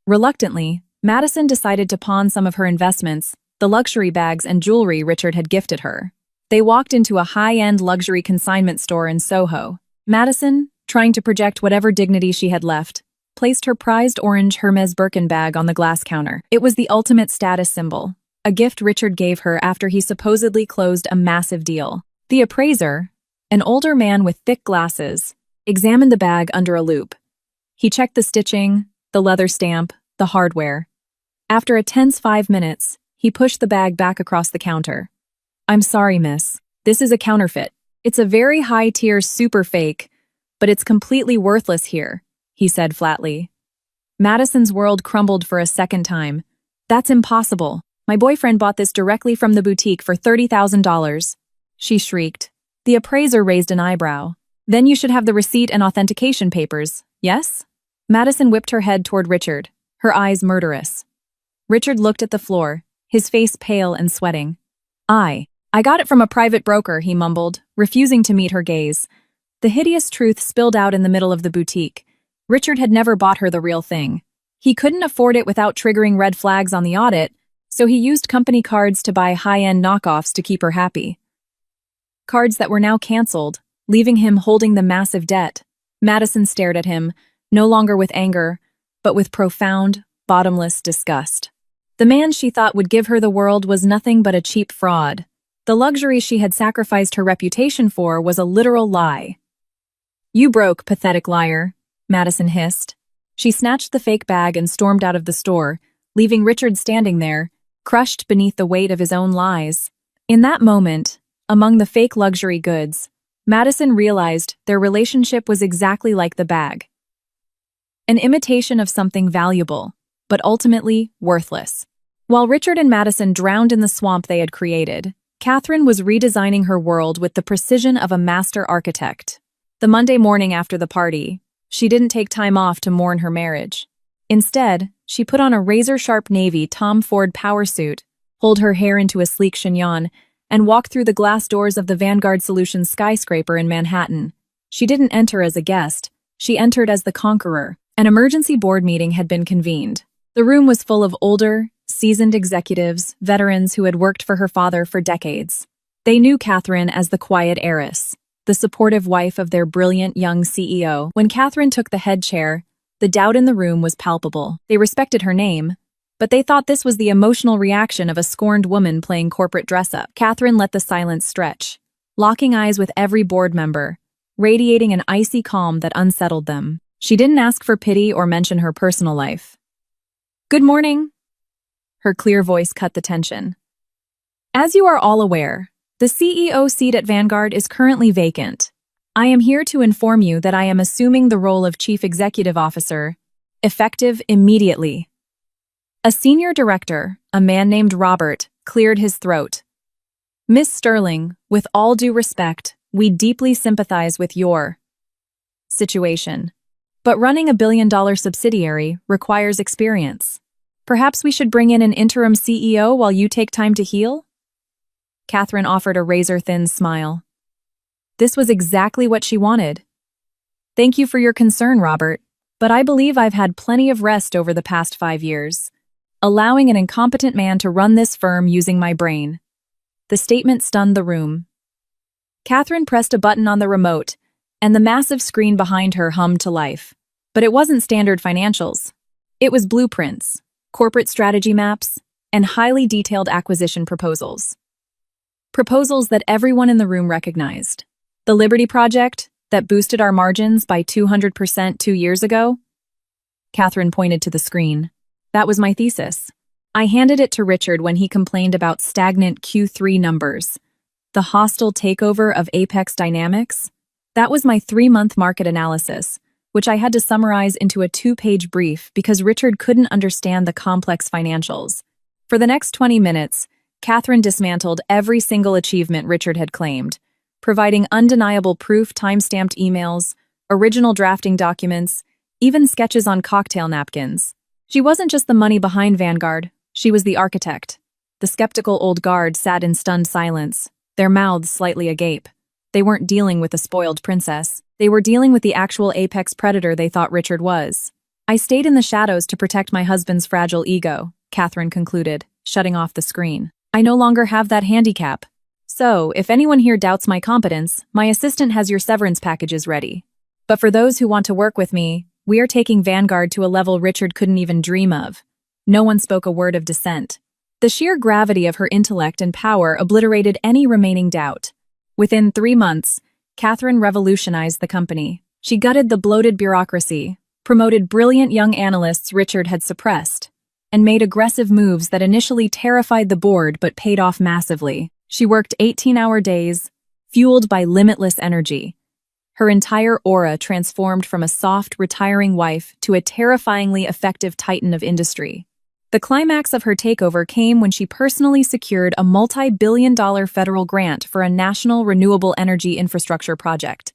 Reluctantly, Madison decided to pawn some of her investments, the luxury bags and jewelry Richard had gifted her. They walked into a high-end luxury consignment store in Soho. Madison, trying to project whatever dignity she had left, placed her prized orange Hermes Birkin bag on the glass counter. It was the ultimate status symbol, a gift Richard gave her after he supposedly closed a massive deal. The appraiser, an older man with thick glasses, examined the bag under a loupe. He checked the stitching, the leather stamp, the hardware. After a tense 5 minutes, he pushed the bag back across the counter. "I'm sorry, miss. This is a counterfeit. It's a very high-tier super fake, but it's completely worthless here," he said flatly. Madison's world crumbled for a second time. "That's impossible. My boyfriend bought this directly from the boutique for $30,000. She shrieked. The appraiser raised an eyebrow. "Then you should have the receipt and authentication papers, yes?" Madison whipped her head toward Richard, her eyes murderous. Richard looked at the floor, his face pale and sweating. I got it from a private broker," he mumbled, refusing to meet her gaze. The hideous truth spilled out in the middle of the boutique. Richard had never bought her the real thing. He couldn't afford it without triggering red flags on the audit, so he used company cards to buy high-end knockoffs to keep her happy. Cards that were now canceled, leaving him holding the massive debt. Madison stared at him, no longer with anger, but with profound, bottomless disgust. The man she thought would give her the world was nothing but a cheap fraud. The luxury she had sacrificed her reputation for was a literal lie. "You broke, pathetic liar," Madison hissed. She snatched the fake bag and stormed out of the store, leaving Richard standing there, crushed beneath the weight of his own lies. In that moment, among the fake luxury goods, Madison realized their relationship was exactly like the bag. An imitation of something valuable, but ultimately worthless. While Richard and Madison drowned in the swamp they had created, Catherine was redesigning her world with the precision of a master architect. The Monday morning after the party, she didn't take time off to mourn her marriage. Instead, she put on a razor-sharp navy Tom Ford power suit, pulled her hair into a sleek chignon, and walked through the glass doors of the Vanguard Solutions skyscraper in Manhattan. She didn't enter as a guest, she entered as the conqueror. An emergency board meeting had been convened. The room was full of older, seasoned executives, veterans who had worked for her father for decades. They knew Catherine as the quiet heiress, the supportive wife of their brilliant young CEO. When Catherine took the head chair, the doubt in the room was palpable. They respected her name, but they thought this was the emotional reaction of a scorned woman playing corporate dress-up. Catherine let the silence stretch, locking eyes with every board member, radiating an icy calm that unsettled them. She didn't ask for pity or mention her personal life. "Good morning." Her clear voice cut the tension. "As you are all aware, the CEO seat at Vanguard is currently vacant. I am here to inform you that I am assuming the role of Chief Executive Officer, effective immediately." A senior director, a man named Robert, cleared his throat. "Miss Sterling, with all due respect, we deeply sympathize with your situation. But running a billion-dollar subsidiary requires experience. Perhaps we should bring in an interim CEO while you take time to heal? Catherine offered a razor-thin smile. This was exactly what she wanted. Thank you for your concern, Robert, but I believe I've had plenty of rest over the past 5 years, allowing an incompetent man to run this firm using my brain. The statement stunned the room. Catherine pressed a button on the remote, and the massive screen behind her hummed to life. But it wasn't standard financials. It was blueprints, corporate strategy maps, and highly detailed acquisition proposals. Proposals that everyone in the room recognized. The Liberty Project, that boosted our margins by 200% 2 years ago? Catherine pointed to the screen. That was my thesis. I handed it to Richard when he complained about stagnant Q3 numbers. The hostile takeover of Apex Dynamics? That was my 3-month market analysis, which I had to summarize into a 2-page brief because Richard couldn't understand the complex financials. For the next 20 minutes, Catherine dismantled every single achievement Richard had claimed, providing undeniable proof, time-stamped emails, original drafting documents, even sketches on cocktail napkins. She wasn't just the money behind Vanguard, she was the architect. The skeptical old guard sat in stunned silence, their mouths slightly agape. They weren't dealing with a spoiled princess. They were dealing with the actual apex predator they thought Richard was. I stayed in the shadows to protect my husband's fragile ego, Catherine concluded, shutting off the screen. I no longer have that handicap. So, if anyone here doubts my competence, my assistant has your severance packages ready. But for those who want to work with me, we are taking Vanguard to a level Richard couldn't even dream of. No one spoke a word of dissent. The sheer gravity of her intellect and power obliterated any remaining doubt. Within 3 months, Catherine revolutionized the company. She gutted the bloated bureaucracy, promoted brilliant young analysts Richard had suppressed, and made aggressive moves that initially terrified the board but paid off massively. She worked 18-hour days, fueled by limitless energy. Her entire aura transformed from a soft, retiring wife to a terrifyingly effective titan of industry. The climax of her takeover came when she personally secured a multi-billion-dollar federal grant for a national renewable energy infrastructure project.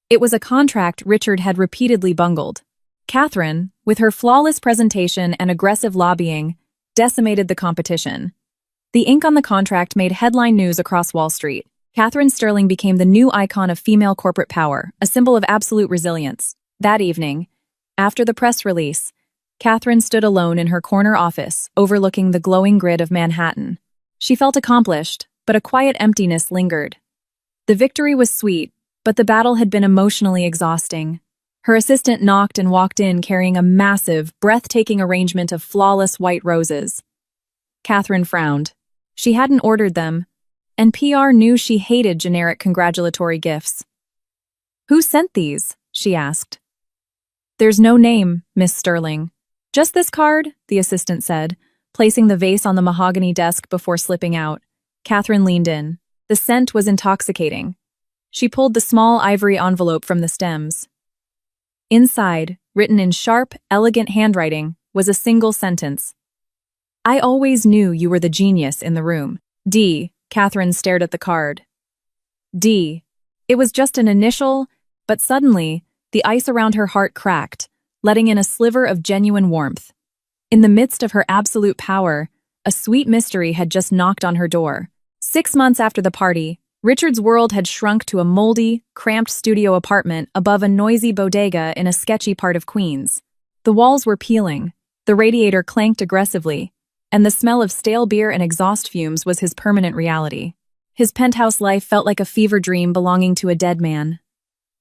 It was a contract Richard had repeatedly bungled. Catherine, with her flawless presentation and aggressive lobbying, decimated the competition. The ink on the contract made headline news across Wall Street. Catherine Sterling became the new icon of female corporate power, a symbol of absolute resilience. That evening, after the press release, Catherine stood alone in her corner office, overlooking the glowing grid of Manhattan. She felt accomplished, but a quiet emptiness lingered. The victory was sweet, but the battle had been emotionally exhausting. Her assistant knocked and walked in carrying a massive, breathtaking arrangement of flawless white roses. Catherine frowned. She hadn't ordered them, and PR knew she hated generic congratulatory gifts. "Who sent these?" she asked. "There's no name, Miss Sterling. Just this card," the assistant said, placing the vase on the mahogany desk before slipping out. Catherine leaned in. The scent was intoxicating. She pulled the small ivory envelope from the stems. Inside, written in sharp, elegant handwriting, was a single sentence. "I always knew you were the genius in the room. D." Catherine stared at the card. D. It was just an initial, but suddenly, the ice around her heart cracked, letting in a sliver of genuine warmth. In the midst of her absolute power, a sweet mystery had just knocked on her door. 6 months after the party, Richard's world had shrunk to a moldy, cramped studio apartment above a noisy bodega in a sketchy part of Queens. The walls were peeling, the radiator clanked aggressively, and the smell of stale beer and exhaust fumes was his permanent reality. His penthouse life felt like a fever dream belonging to a dead man.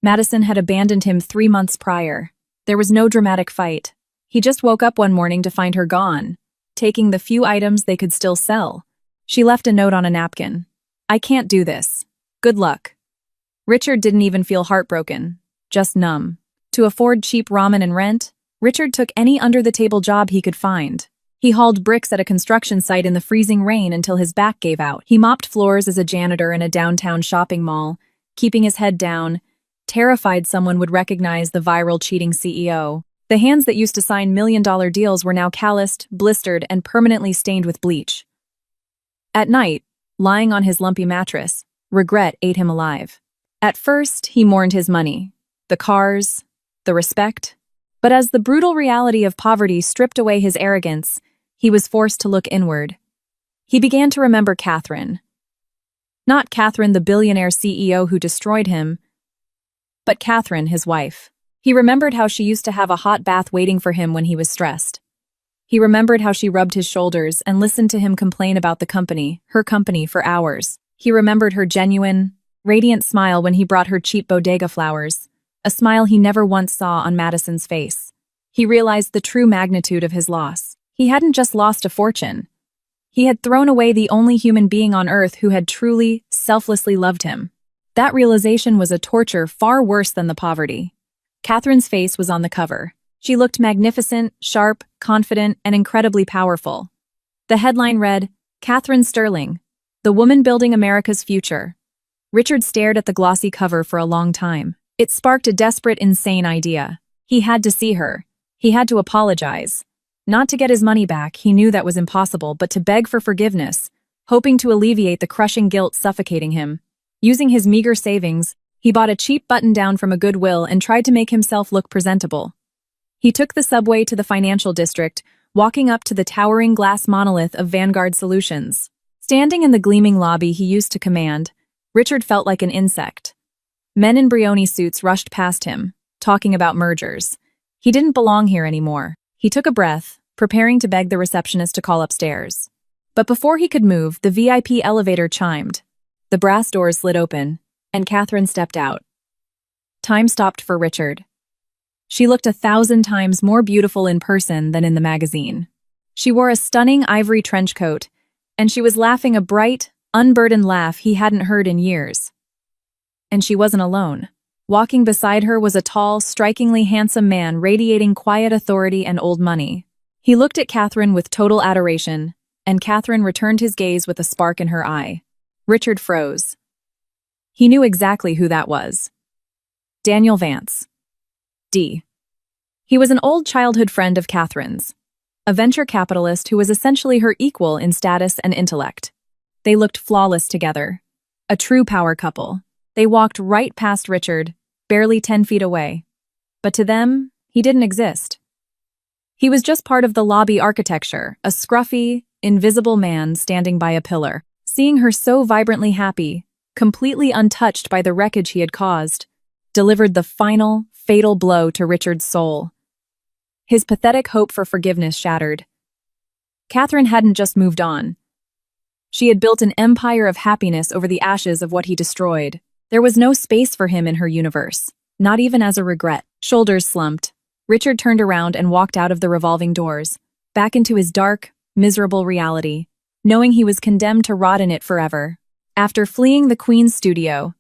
Madison had abandoned him 3 months prior. There was no dramatic fight. He just woke up one morning to find her gone, taking the few items they could still sell. She left a note on a napkin. "I can't do this. Good luck." Richard didn't even feel heartbroken, just numb. To afford cheap ramen and rent, Richard took any under-the-table job he could find. He hauled bricks at a construction site in the freezing rain until his back gave out. He mopped floors as a janitor in a downtown shopping mall, keeping his head down, terrified someone would recognize the viral cheating CEO. The hands that used to sign million-dollar deals were now calloused, blistered, and permanently stained with bleach. At night, lying on his lumpy mattress, regret ate him alive. At first, he mourned his money, the cars, the respect. But as the brutal reality of poverty stripped away his arrogance, he was forced to look inward. He began to remember Catherine. Not Catherine, the billionaire CEO who destroyed him, but Catherine, his wife. He remembered how she used to have a hot bath waiting for him when he was stressed. He remembered how she rubbed his shoulders and listened to him complain about the company, her company, for hours. He remembered her genuine, radiant smile when he brought her cheap bodega flowers, a smile he never once saw on Madison's face. He realized the true magnitude of his loss. He hadn't just lost a fortune. He had thrown away the only human being on earth who had truly, selflessly loved him. That realization was a torture far worse than the poverty. Catherine's face was on the cover. She looked magnificent, sharp, confident, and incredibly powerful. The headline read, "Catherine Sterling, the woman building America's future." Richard stared at the glossy cover for a long time. It sparked a desperate, insane idea. He had to see her. He had to apologize. Not to get his money back, he knew that was impossible, but to beg for forgiveness, hoping to alleviate the crushing guilt suffocating him. Using his meager savings, he bought a cheap button-down from a Goodwill and tried to make himself look presentable. He took the subway to the financial district, walking up to the towering glass monolith of Vanguard Solutions. Standing in the gleaming lobby he used to command, Richard felt like an insect. Men in Brioni suits rushed past him, talking about mergers. He didn't belong here anymore. He took a breath, preparing to beg the receptionist to call upstairs. But before he could move, the VIP elevator chimed. The brass doors slid open, and Catherine stepped out. Time stopped for Richard. She looked 1,000 times more beautiful in person than in the magazine. She wore a stunning ivory trench coat, and she was laughing a bright, unburdened laugh he hadn't heard in years. And she wasn't alone. Walking beside her was a tall, strikingly handsome man radiating quiet authority and old money. He looked at Catherine with total adoration, and Catherine returned his gaze with a spark in her eye. Richard froze. He knew exactly who that was. Daniel Vance. D. He was an old childhood friend of Catherine's, a venture capitalist who was essentially her equal in status and intellect. They looked flawless together, a true power couple. They walked right past Richard, barely 10 feet away. But to them, he didn't exist. He was just part of the lobby architecture, a scruffy, invisible man standing by a pillar. Seeing her so vibrantly happy, completely untouched by the wreckage he had caused, delivered the final, fatal blow to Richard's soul. His pathetic hope for forgiveness shattered. Catherine hadn't just moved on. She had built an empire of happiness over the ashes of what he destroyed. There was no space for him in her universe, not even as a regret. Shoulders slumped. Richard turned around and walked out of the revolving doors, back into his dark, miserable reality, knowing he was condemned to rot in it forever. After fleeing the Queen's studio,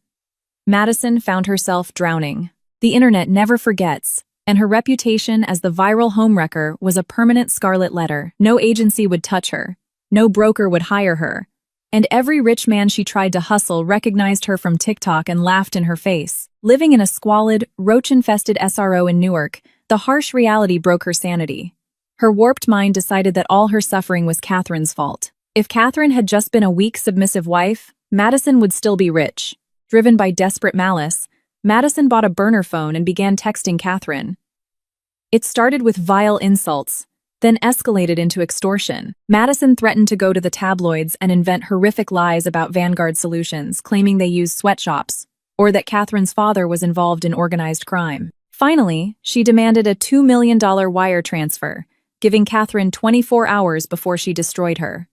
Madison found herself drowning. The internet never forgets, and her reputation as the viral homewrecker was a permanent scarlet letter. No agency would touch her. No broker would hire her. And every rich man she tried to hustle recognized her from TikTok and laughed in her face. Living in a squalid, roach-infested SRO in Newark, the harsh reality broke her sanity. Her warped mind decided that all her suffering was Catherine's fault. If Catherine had just been a weak, submissive wife, Madison would still be rich. Driven by desperate malice, Madison bought a burner phone and began texting Catherine. It started with vile insults, then escalated into extortion. Madison threatened to go to the tabloids and invent horrific lies about Vanguard Solutions, claiming they used sweatshops, or that Catherine's father was involved in organized crime. Finally, she demanded a $2 million wire transfer, giving Catherine 24 hours before she destroyed her.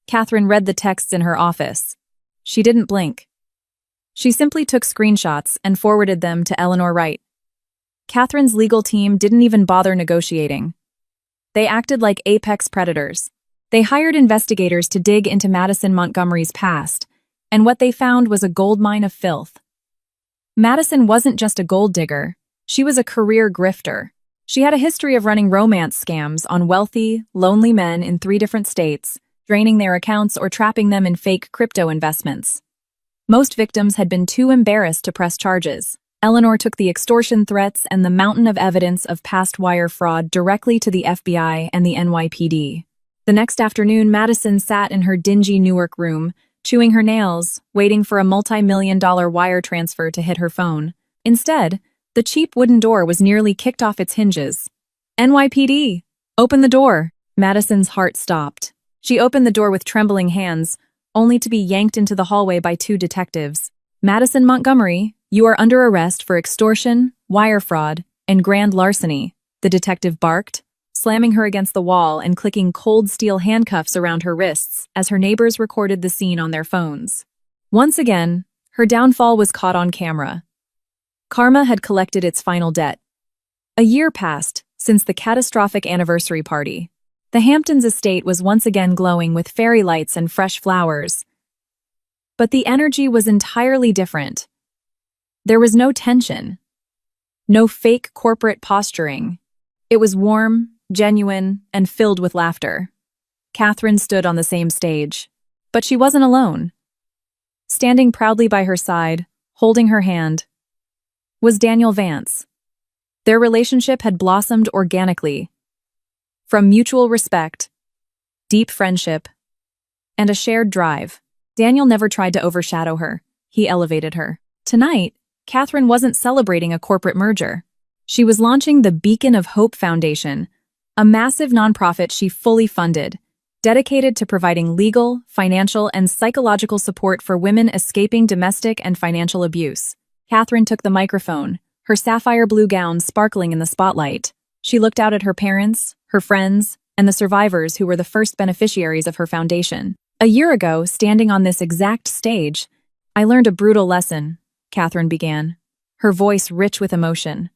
Catherine read the texts in her office. She didn't blink. She simply took screenshots and forwarded them to Eleanor Wright. Catherine's legal team didn't even bother negotiating. They acted like apex predators. They hired investigators to dig into Madison Montgomery's past, and what they found was a goldmine of filth. Madison wasn't just a gold digger, she was a career grifter. She had a history of running romance scams on wealthy, lonely men in 3 different states, draining their accounts or trapping them in fake crypto investments. Most victims had been too embarrassed to press charges. Eleanor took the extortion threats and the mountain of evidence of past wire fraud directly to the FBI and the NYPD. The next afternoon, Madison sat in her dingy Newark room, chewing her nails, waiting for a multi-million-dollar wire transfer to hit her phone. Instead, The cheap wooden door was nearly kicked off its hinges. NYPD! Open the door! Madison's heart stopped. She opened the door with trembling hands, only to be yanked into the hallway by two detectives. Madison Montgomery, you are under arrest for extortion, wire fraud, and grand larceny, the detective barked, slamming her against the wall and clicking cold steel handcuffs around her wrists as her neighbors recorded the scene on their phones. Once again, her downfall was caught on camera. Karma had collected its final debt. A year passed since the catastrophic anniversary party. The Hamptons estate was once again glowing with fairy lights and fresh flowers. But the energy was entirely different. There was no tension. No fake corporate posturing. It was warm, genuine, and filled with laughter. Catherine stood on the same stage. But she wasn't alone. Standing proudly by her side, holding her hand, was Daniel Vance. Their relationship had blossomed organically. From mutual respect, deep friendship, and a shared drive. Daniel never tried to overshadow her. He elevated her. Tonight, Catherine wasn't celebrating a corporate merger. She was launching the Beacon of Hope Foundation, a massive nonprofit she fully funded, dedicated to providing legal, financial, and psychological support for women escaping domestic and financial abuse. Catherine took the microphone, her sapphire blue gown sparkling in the spotlight. She looked out at her parents, her friends, and the survivors who were the first beneficiaries of her foundation. A year ago, standing on this exact stage, I learned a brutal lesson, Catherine began, her voice rich with emotion.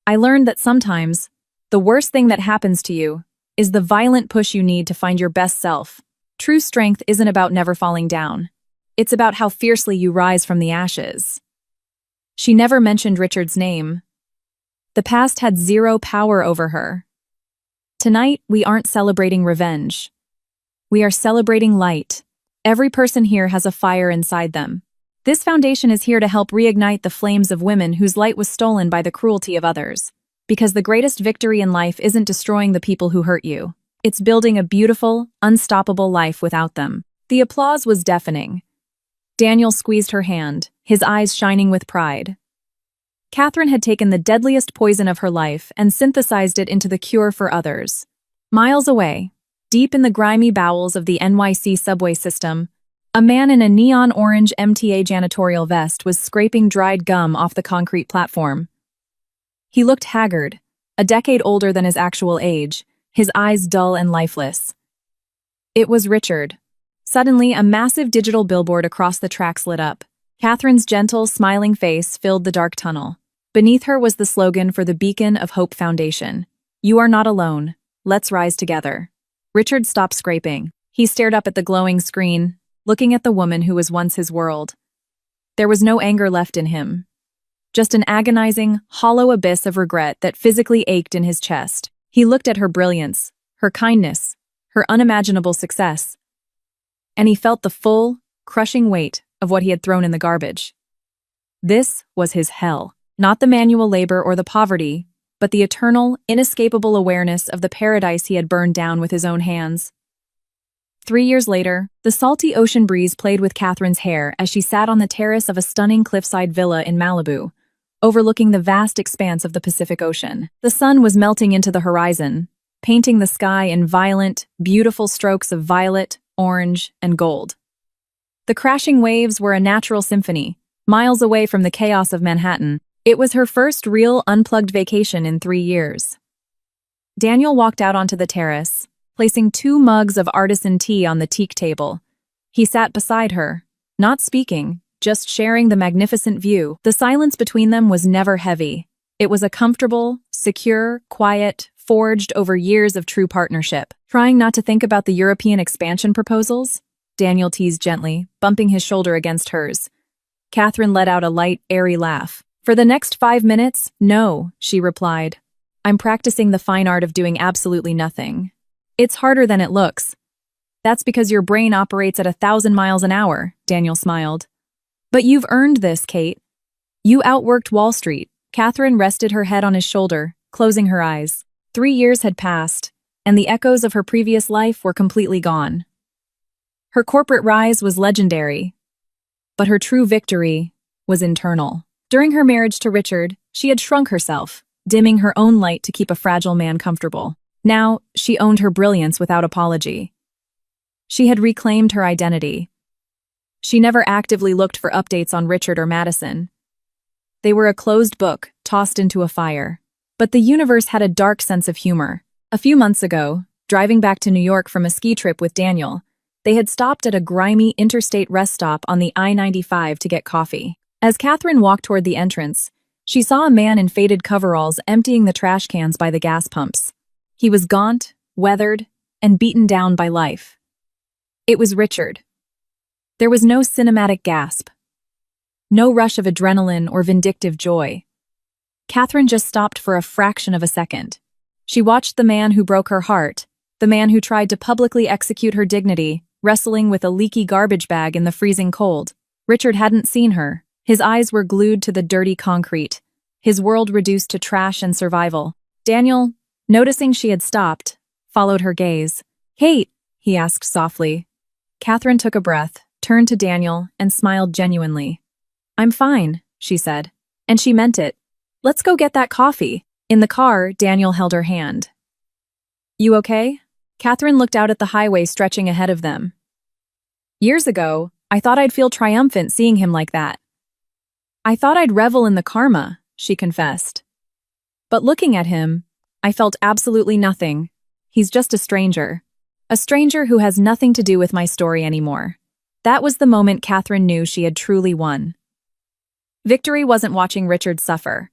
I learned that sometimes, the worst thing that happens to you is the violent push you need to find your best self. True strength isn't about never falling down. It's about how fiercely you rise from the ashes. She never mentioned Richard's name. The past had zero power over her. Tonight, we aren't celebrating revenge. We are celebrating light. Every person here has a fire inside them. This foundation is here to help reignite the flames of women whose light was stolen by the cruelty of others. Because the greatest victory in life isn't destroying the people who hurt you. It's building a beautiful, unstoppable life without them. The applause was deafening. Daniel squeezed her hand, his eyes shining with pride. Catherine had taken the deadliest poison of her life and synthesized it into the cure for others. Miles away, deep in the grimy bowels of the NYC subway system, a man in a neon orange MTA janitorial vest was scraping dried gum off the concrete platform. He looked haggard, a decade older than his actual age, his eyes dull and lifeless. It was Richard. Suddenly, a massive digital billboard across the tracks lit up. Catherine's gentle, smiling face filled the dark tunnel. Beneath her was the slogan for the Beacon of Hope Foundation. You are not alone. Let's rise together. Richard stopped scraping. He stared up at the glowing screen, looking at the woman who was once his world. There was no anger left in him. Just an agonizing, hollow abyss of regret that physically ached in his chest. He looked at her brilliance, her kindness, her unimaginable success. And he felt the full, crushing weight of what he had thrown in the garbage. This was his hell. Not the manual labor or the poverty, but the eternal, inescapable awareness of the paradise he had burned down with his own hands. 3 years later, the salty ocean breeze played with Catherine's hair as she sat on the terrace of a stunning cliffside villa in Malibu, overlooking the vast expanse of the Pacific Ocean. The sun was melting into the horizon, painting the sky in violent, beautiful strokes of violet, orange, and gold. The crashing waves were a natural symphony, miles away from the chaos of Manhattan. It was her first real unplugged vacation in 3 years. Daniel walked out onto the terrace, placing 2 mugs of artisan tea on the teak table. He sat beside her, not speaking, just sharing the magnificent view. The silence between them was never heavy. It was a comfortable, secure, quiet, forged over years of true partnership. Trying not to think about the European expansion proposals? Daniel teased gently, bumping his shoulder against hers. Catherine let out a light, airy laugh. For the next 5 minutes, no, she replied. I'm practicing the fine art of doing absolutely nothing. It's harder than it looks. That's because your brain operates at 1,000 miles an hour, Daniel smiled. But you've earned this, Kate. You outworked Wall Street. Catherine rested her head on his shoulder, closing her eyes. 3 years had passed, and the echoes of her previous life were completely gone. Her corporate rise was legendary, but her true victory was internal. During her marriage to Richard, she had shrunk herself, dimming her own light to keep a fragile man comfortable. Now, she owned her brilliance without apology. She had reclaimed her identity. She never actively looked for updates on Richard or Madison. They were a closed book, tossed into a fire. But the universe had a dark sense of humor. A few months ago, driving back to New York from a ski trip with Daniel, they had stopped at a grimy interstate rest stop on the I-95 to get coffee. As Catherine walked toward the entrance, she saw a man in faded coveralls emptying the trash cans by the gas pumps. He was gaunt, weathered, and beaten down by life. It was Richard. There was no cinematic gasp. No rush of adrenaline or vindictive joy. Catherine just stopped for a fraction of a second. She watched the man who broke her heart, the man who tried to publicly execute her dignity, wrestling with a leaky garbage bag in the freezing cold. Richard hadn't seen her. His eyes were glued to the dirty concrete, his world reduced to trash and survival. Daniel, noticing she had stopped, followed her gaze. "Kate," he asked softly. Catherine took a breath, turned to Daniel, and smiled genuinely. "I'm fine," she said. And she meant it. "Let's go get that coffee." In the car, Daniel held her hand. "You okay?" Catherine looked out at the highway stretching ahead of them. "Years ago, I thought I'd feel triumphant seeing him like that. I thought I'd revel in the karma," she confessed. "But looking at him, I felt absolutely nothing. He's just a stranger. A stranger who has nothing to do with my story anymore." That was the moment Catherine knew she had truly won. Victory wasn't watching Richard suffer.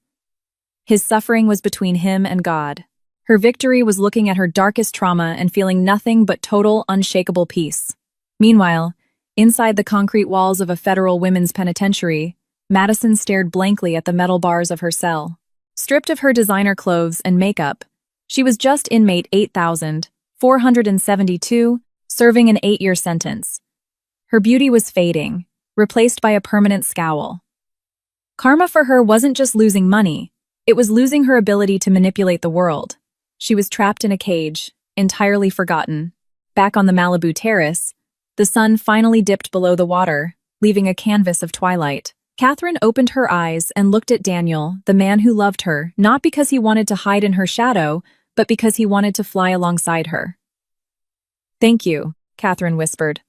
His suffering was between him and God. Her victory was looking at her darkest trauma and feeling nothing but total, unshakable peace. Meanwhile, inside the concrete walls of a federal women's penitentiary, Madison stared blankly at the metal bars of her cell. Stripped of her designer clothes and makeup, she was just inmate 8,472, serving an 8-year sentence. Her beauty was fading, replaced by a permanent scowl. Karma for her wasn't just losing money, it was losing her ability to manipulate the world. She was trapped in a cage, entirely forgotten. Back on the Malibu terrace, the sun finally dipped below the water, leaving a canvas of twilight. Catherine opened her eyes and looked at Daniel, the man who loved her, not because he wanted to hide in her shadow, but because he wanted to fly alongside her. "Thank you," Catherine whispered.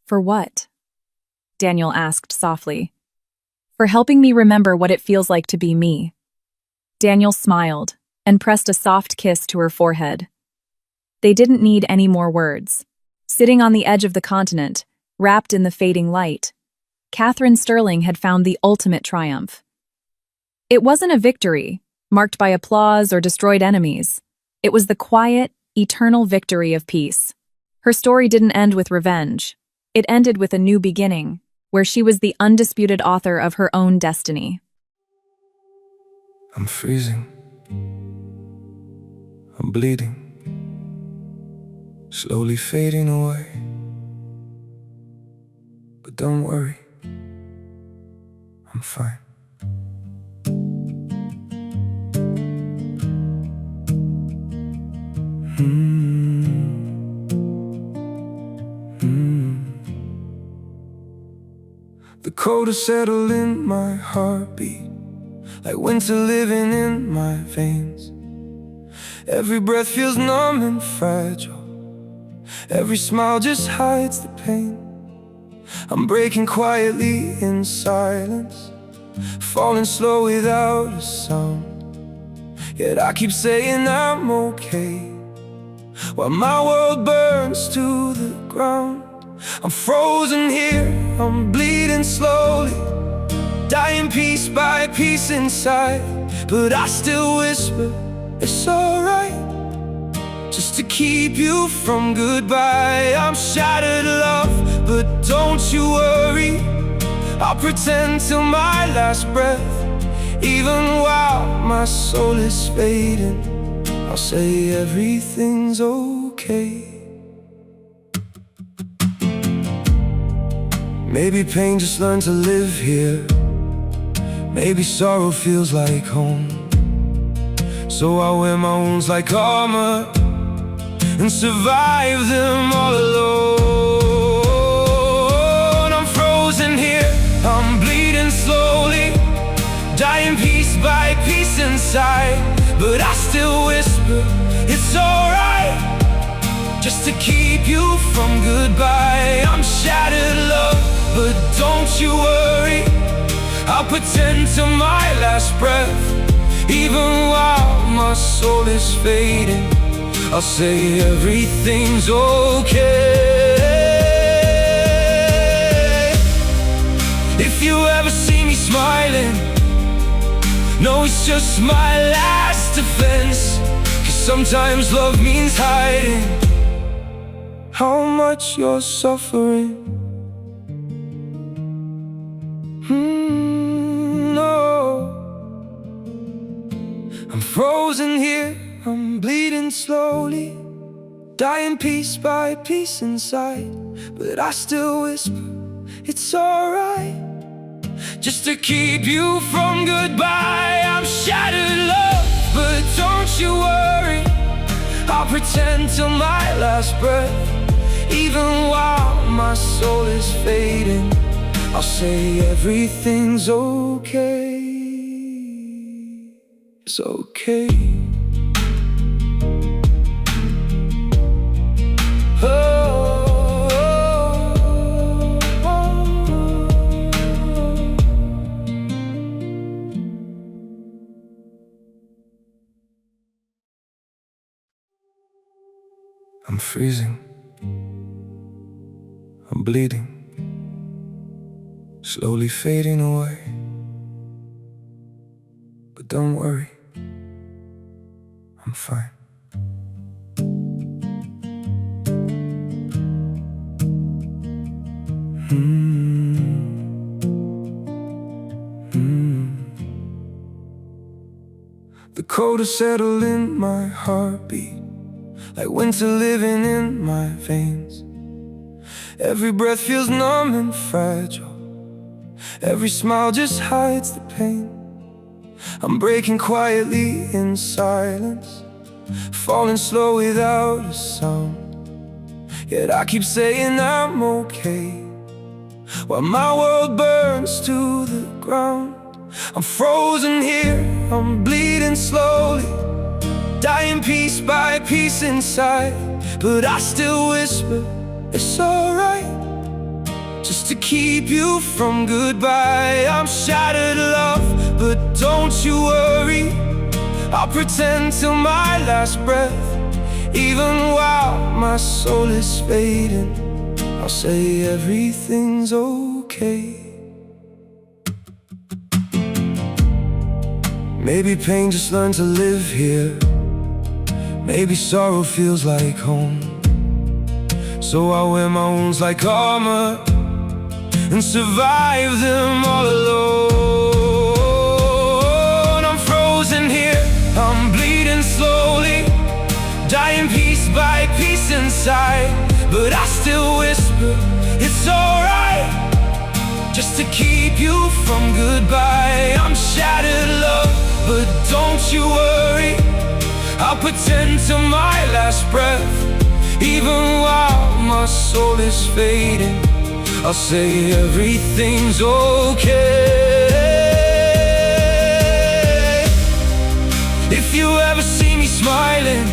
"For what?" Daniel asked softly. "For helping me remember what it feels like to be me." Daniel smiled and pressed a soft kiss to her forehead. They didn't need any more words. Sitting on the edge of the continent, wrapped in the fading light, Catherine Sterling had found the ultimate triumph. It wasn't a victory, marked by applause or destroyed enemies. It was the quiet, eternal victory of peace. Her story didn't end with revenge. It ended with a new beginning, where she was the undisputed author of her own destiny. I'm freezing. I'm bleeding. Slowly fading away. But don't worry. I'm fine. The cold has settled in my heartbeat, like winter living in my veins. Every breath feels numb and fragile. Every smile just hides the pain. I'm breaking quietly in silence, falling slow without a sound. Yet I keep saying I'm okay, while my world burns to the ground. I'm frozen here, I'm bleeding slowly, dying piece by piece inside. But I still whisper, it's alright, just to keep you from goodbye. I'm shattered, love, but don't you worry. I'll pretend till my last breath. Even while my soul is fading, I'll say everything's okay. Maybe pain just learned to live here. Maybe sorrow feels like home. So I wear my wounds like armor and survive them all alone. I'm frozen here, I'm bleeding slowly, dying piece by piece inside. But I still whisper, it's alright, just to keep you from goodbye. I'm shattered, love, but don't you worry, I'll pretend till my last breath. Even while my soul is fading, I'll say everything's okay. If you ever see me smiling, no, it's just my last defense. 'Cause sometimes love means hiding how much you're suffering. No, I'm frozen here, I'm bleeding slowly, dying piece by piece inside. But I still whisper, it's alright, just to keep you from goodbye. I'm shattered, love, but don't you worry, I'll pretend till my last breath. Even while my soul is fading, I'll say everything's okay. It's okay. I'm freezing, I'm bleeding, slowly fading away. But don't worry, I'm fine. The cold has settled in my heartbeat, like winter living in my veins. Every breath feels numb and fragile, every smile just hides the pain. I'm breaking quietly in silence, falling slow without a sound. Yet I keep saying I'm okay, while my world burns to the ground. I'm frozen here, I'm bleeding slowly, dying piece by piece inside. But I still whisper, it's alright, just to keep you from goodbye. I'm shattered, love, but don't you worry, I'll pretend till my last breath. Even while my soul is fading, I'll say everything's okay. Maybe pain just learned to live here, maybe sorrow feels like home. So I wear my wounds like armor and survive them all alone. I'm frozen here, I'm bleeding slowly, dying piece by piece inside. But I still whisper, it's alright, just to keep you from goodbye. I'm shattered, love, but don't you worry, I'll pretend till my last breath. Even while my soul is fading, I'll say everything's okay. If you ever see me smiling,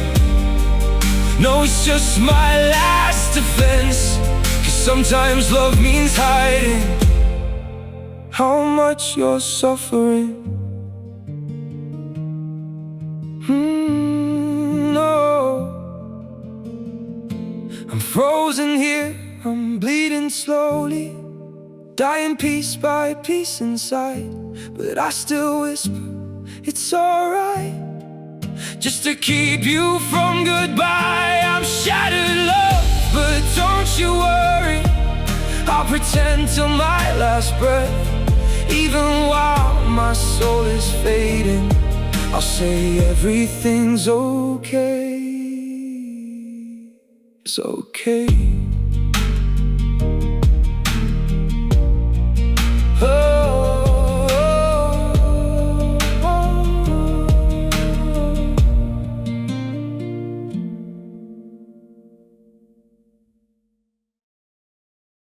no, it's just my last defense. 'Cause sometimes love means hiding how much you're suffering. No, I'm frozen here, I'm bleeding slowly, dying piece by piece inside. But I still whisper, it's alright, just to keep you from goodbye. I'm shattered, love, but don't you worry, I'll pretend till my last breath. Even while my soul is fading, I'll say everything's okay. It's okay.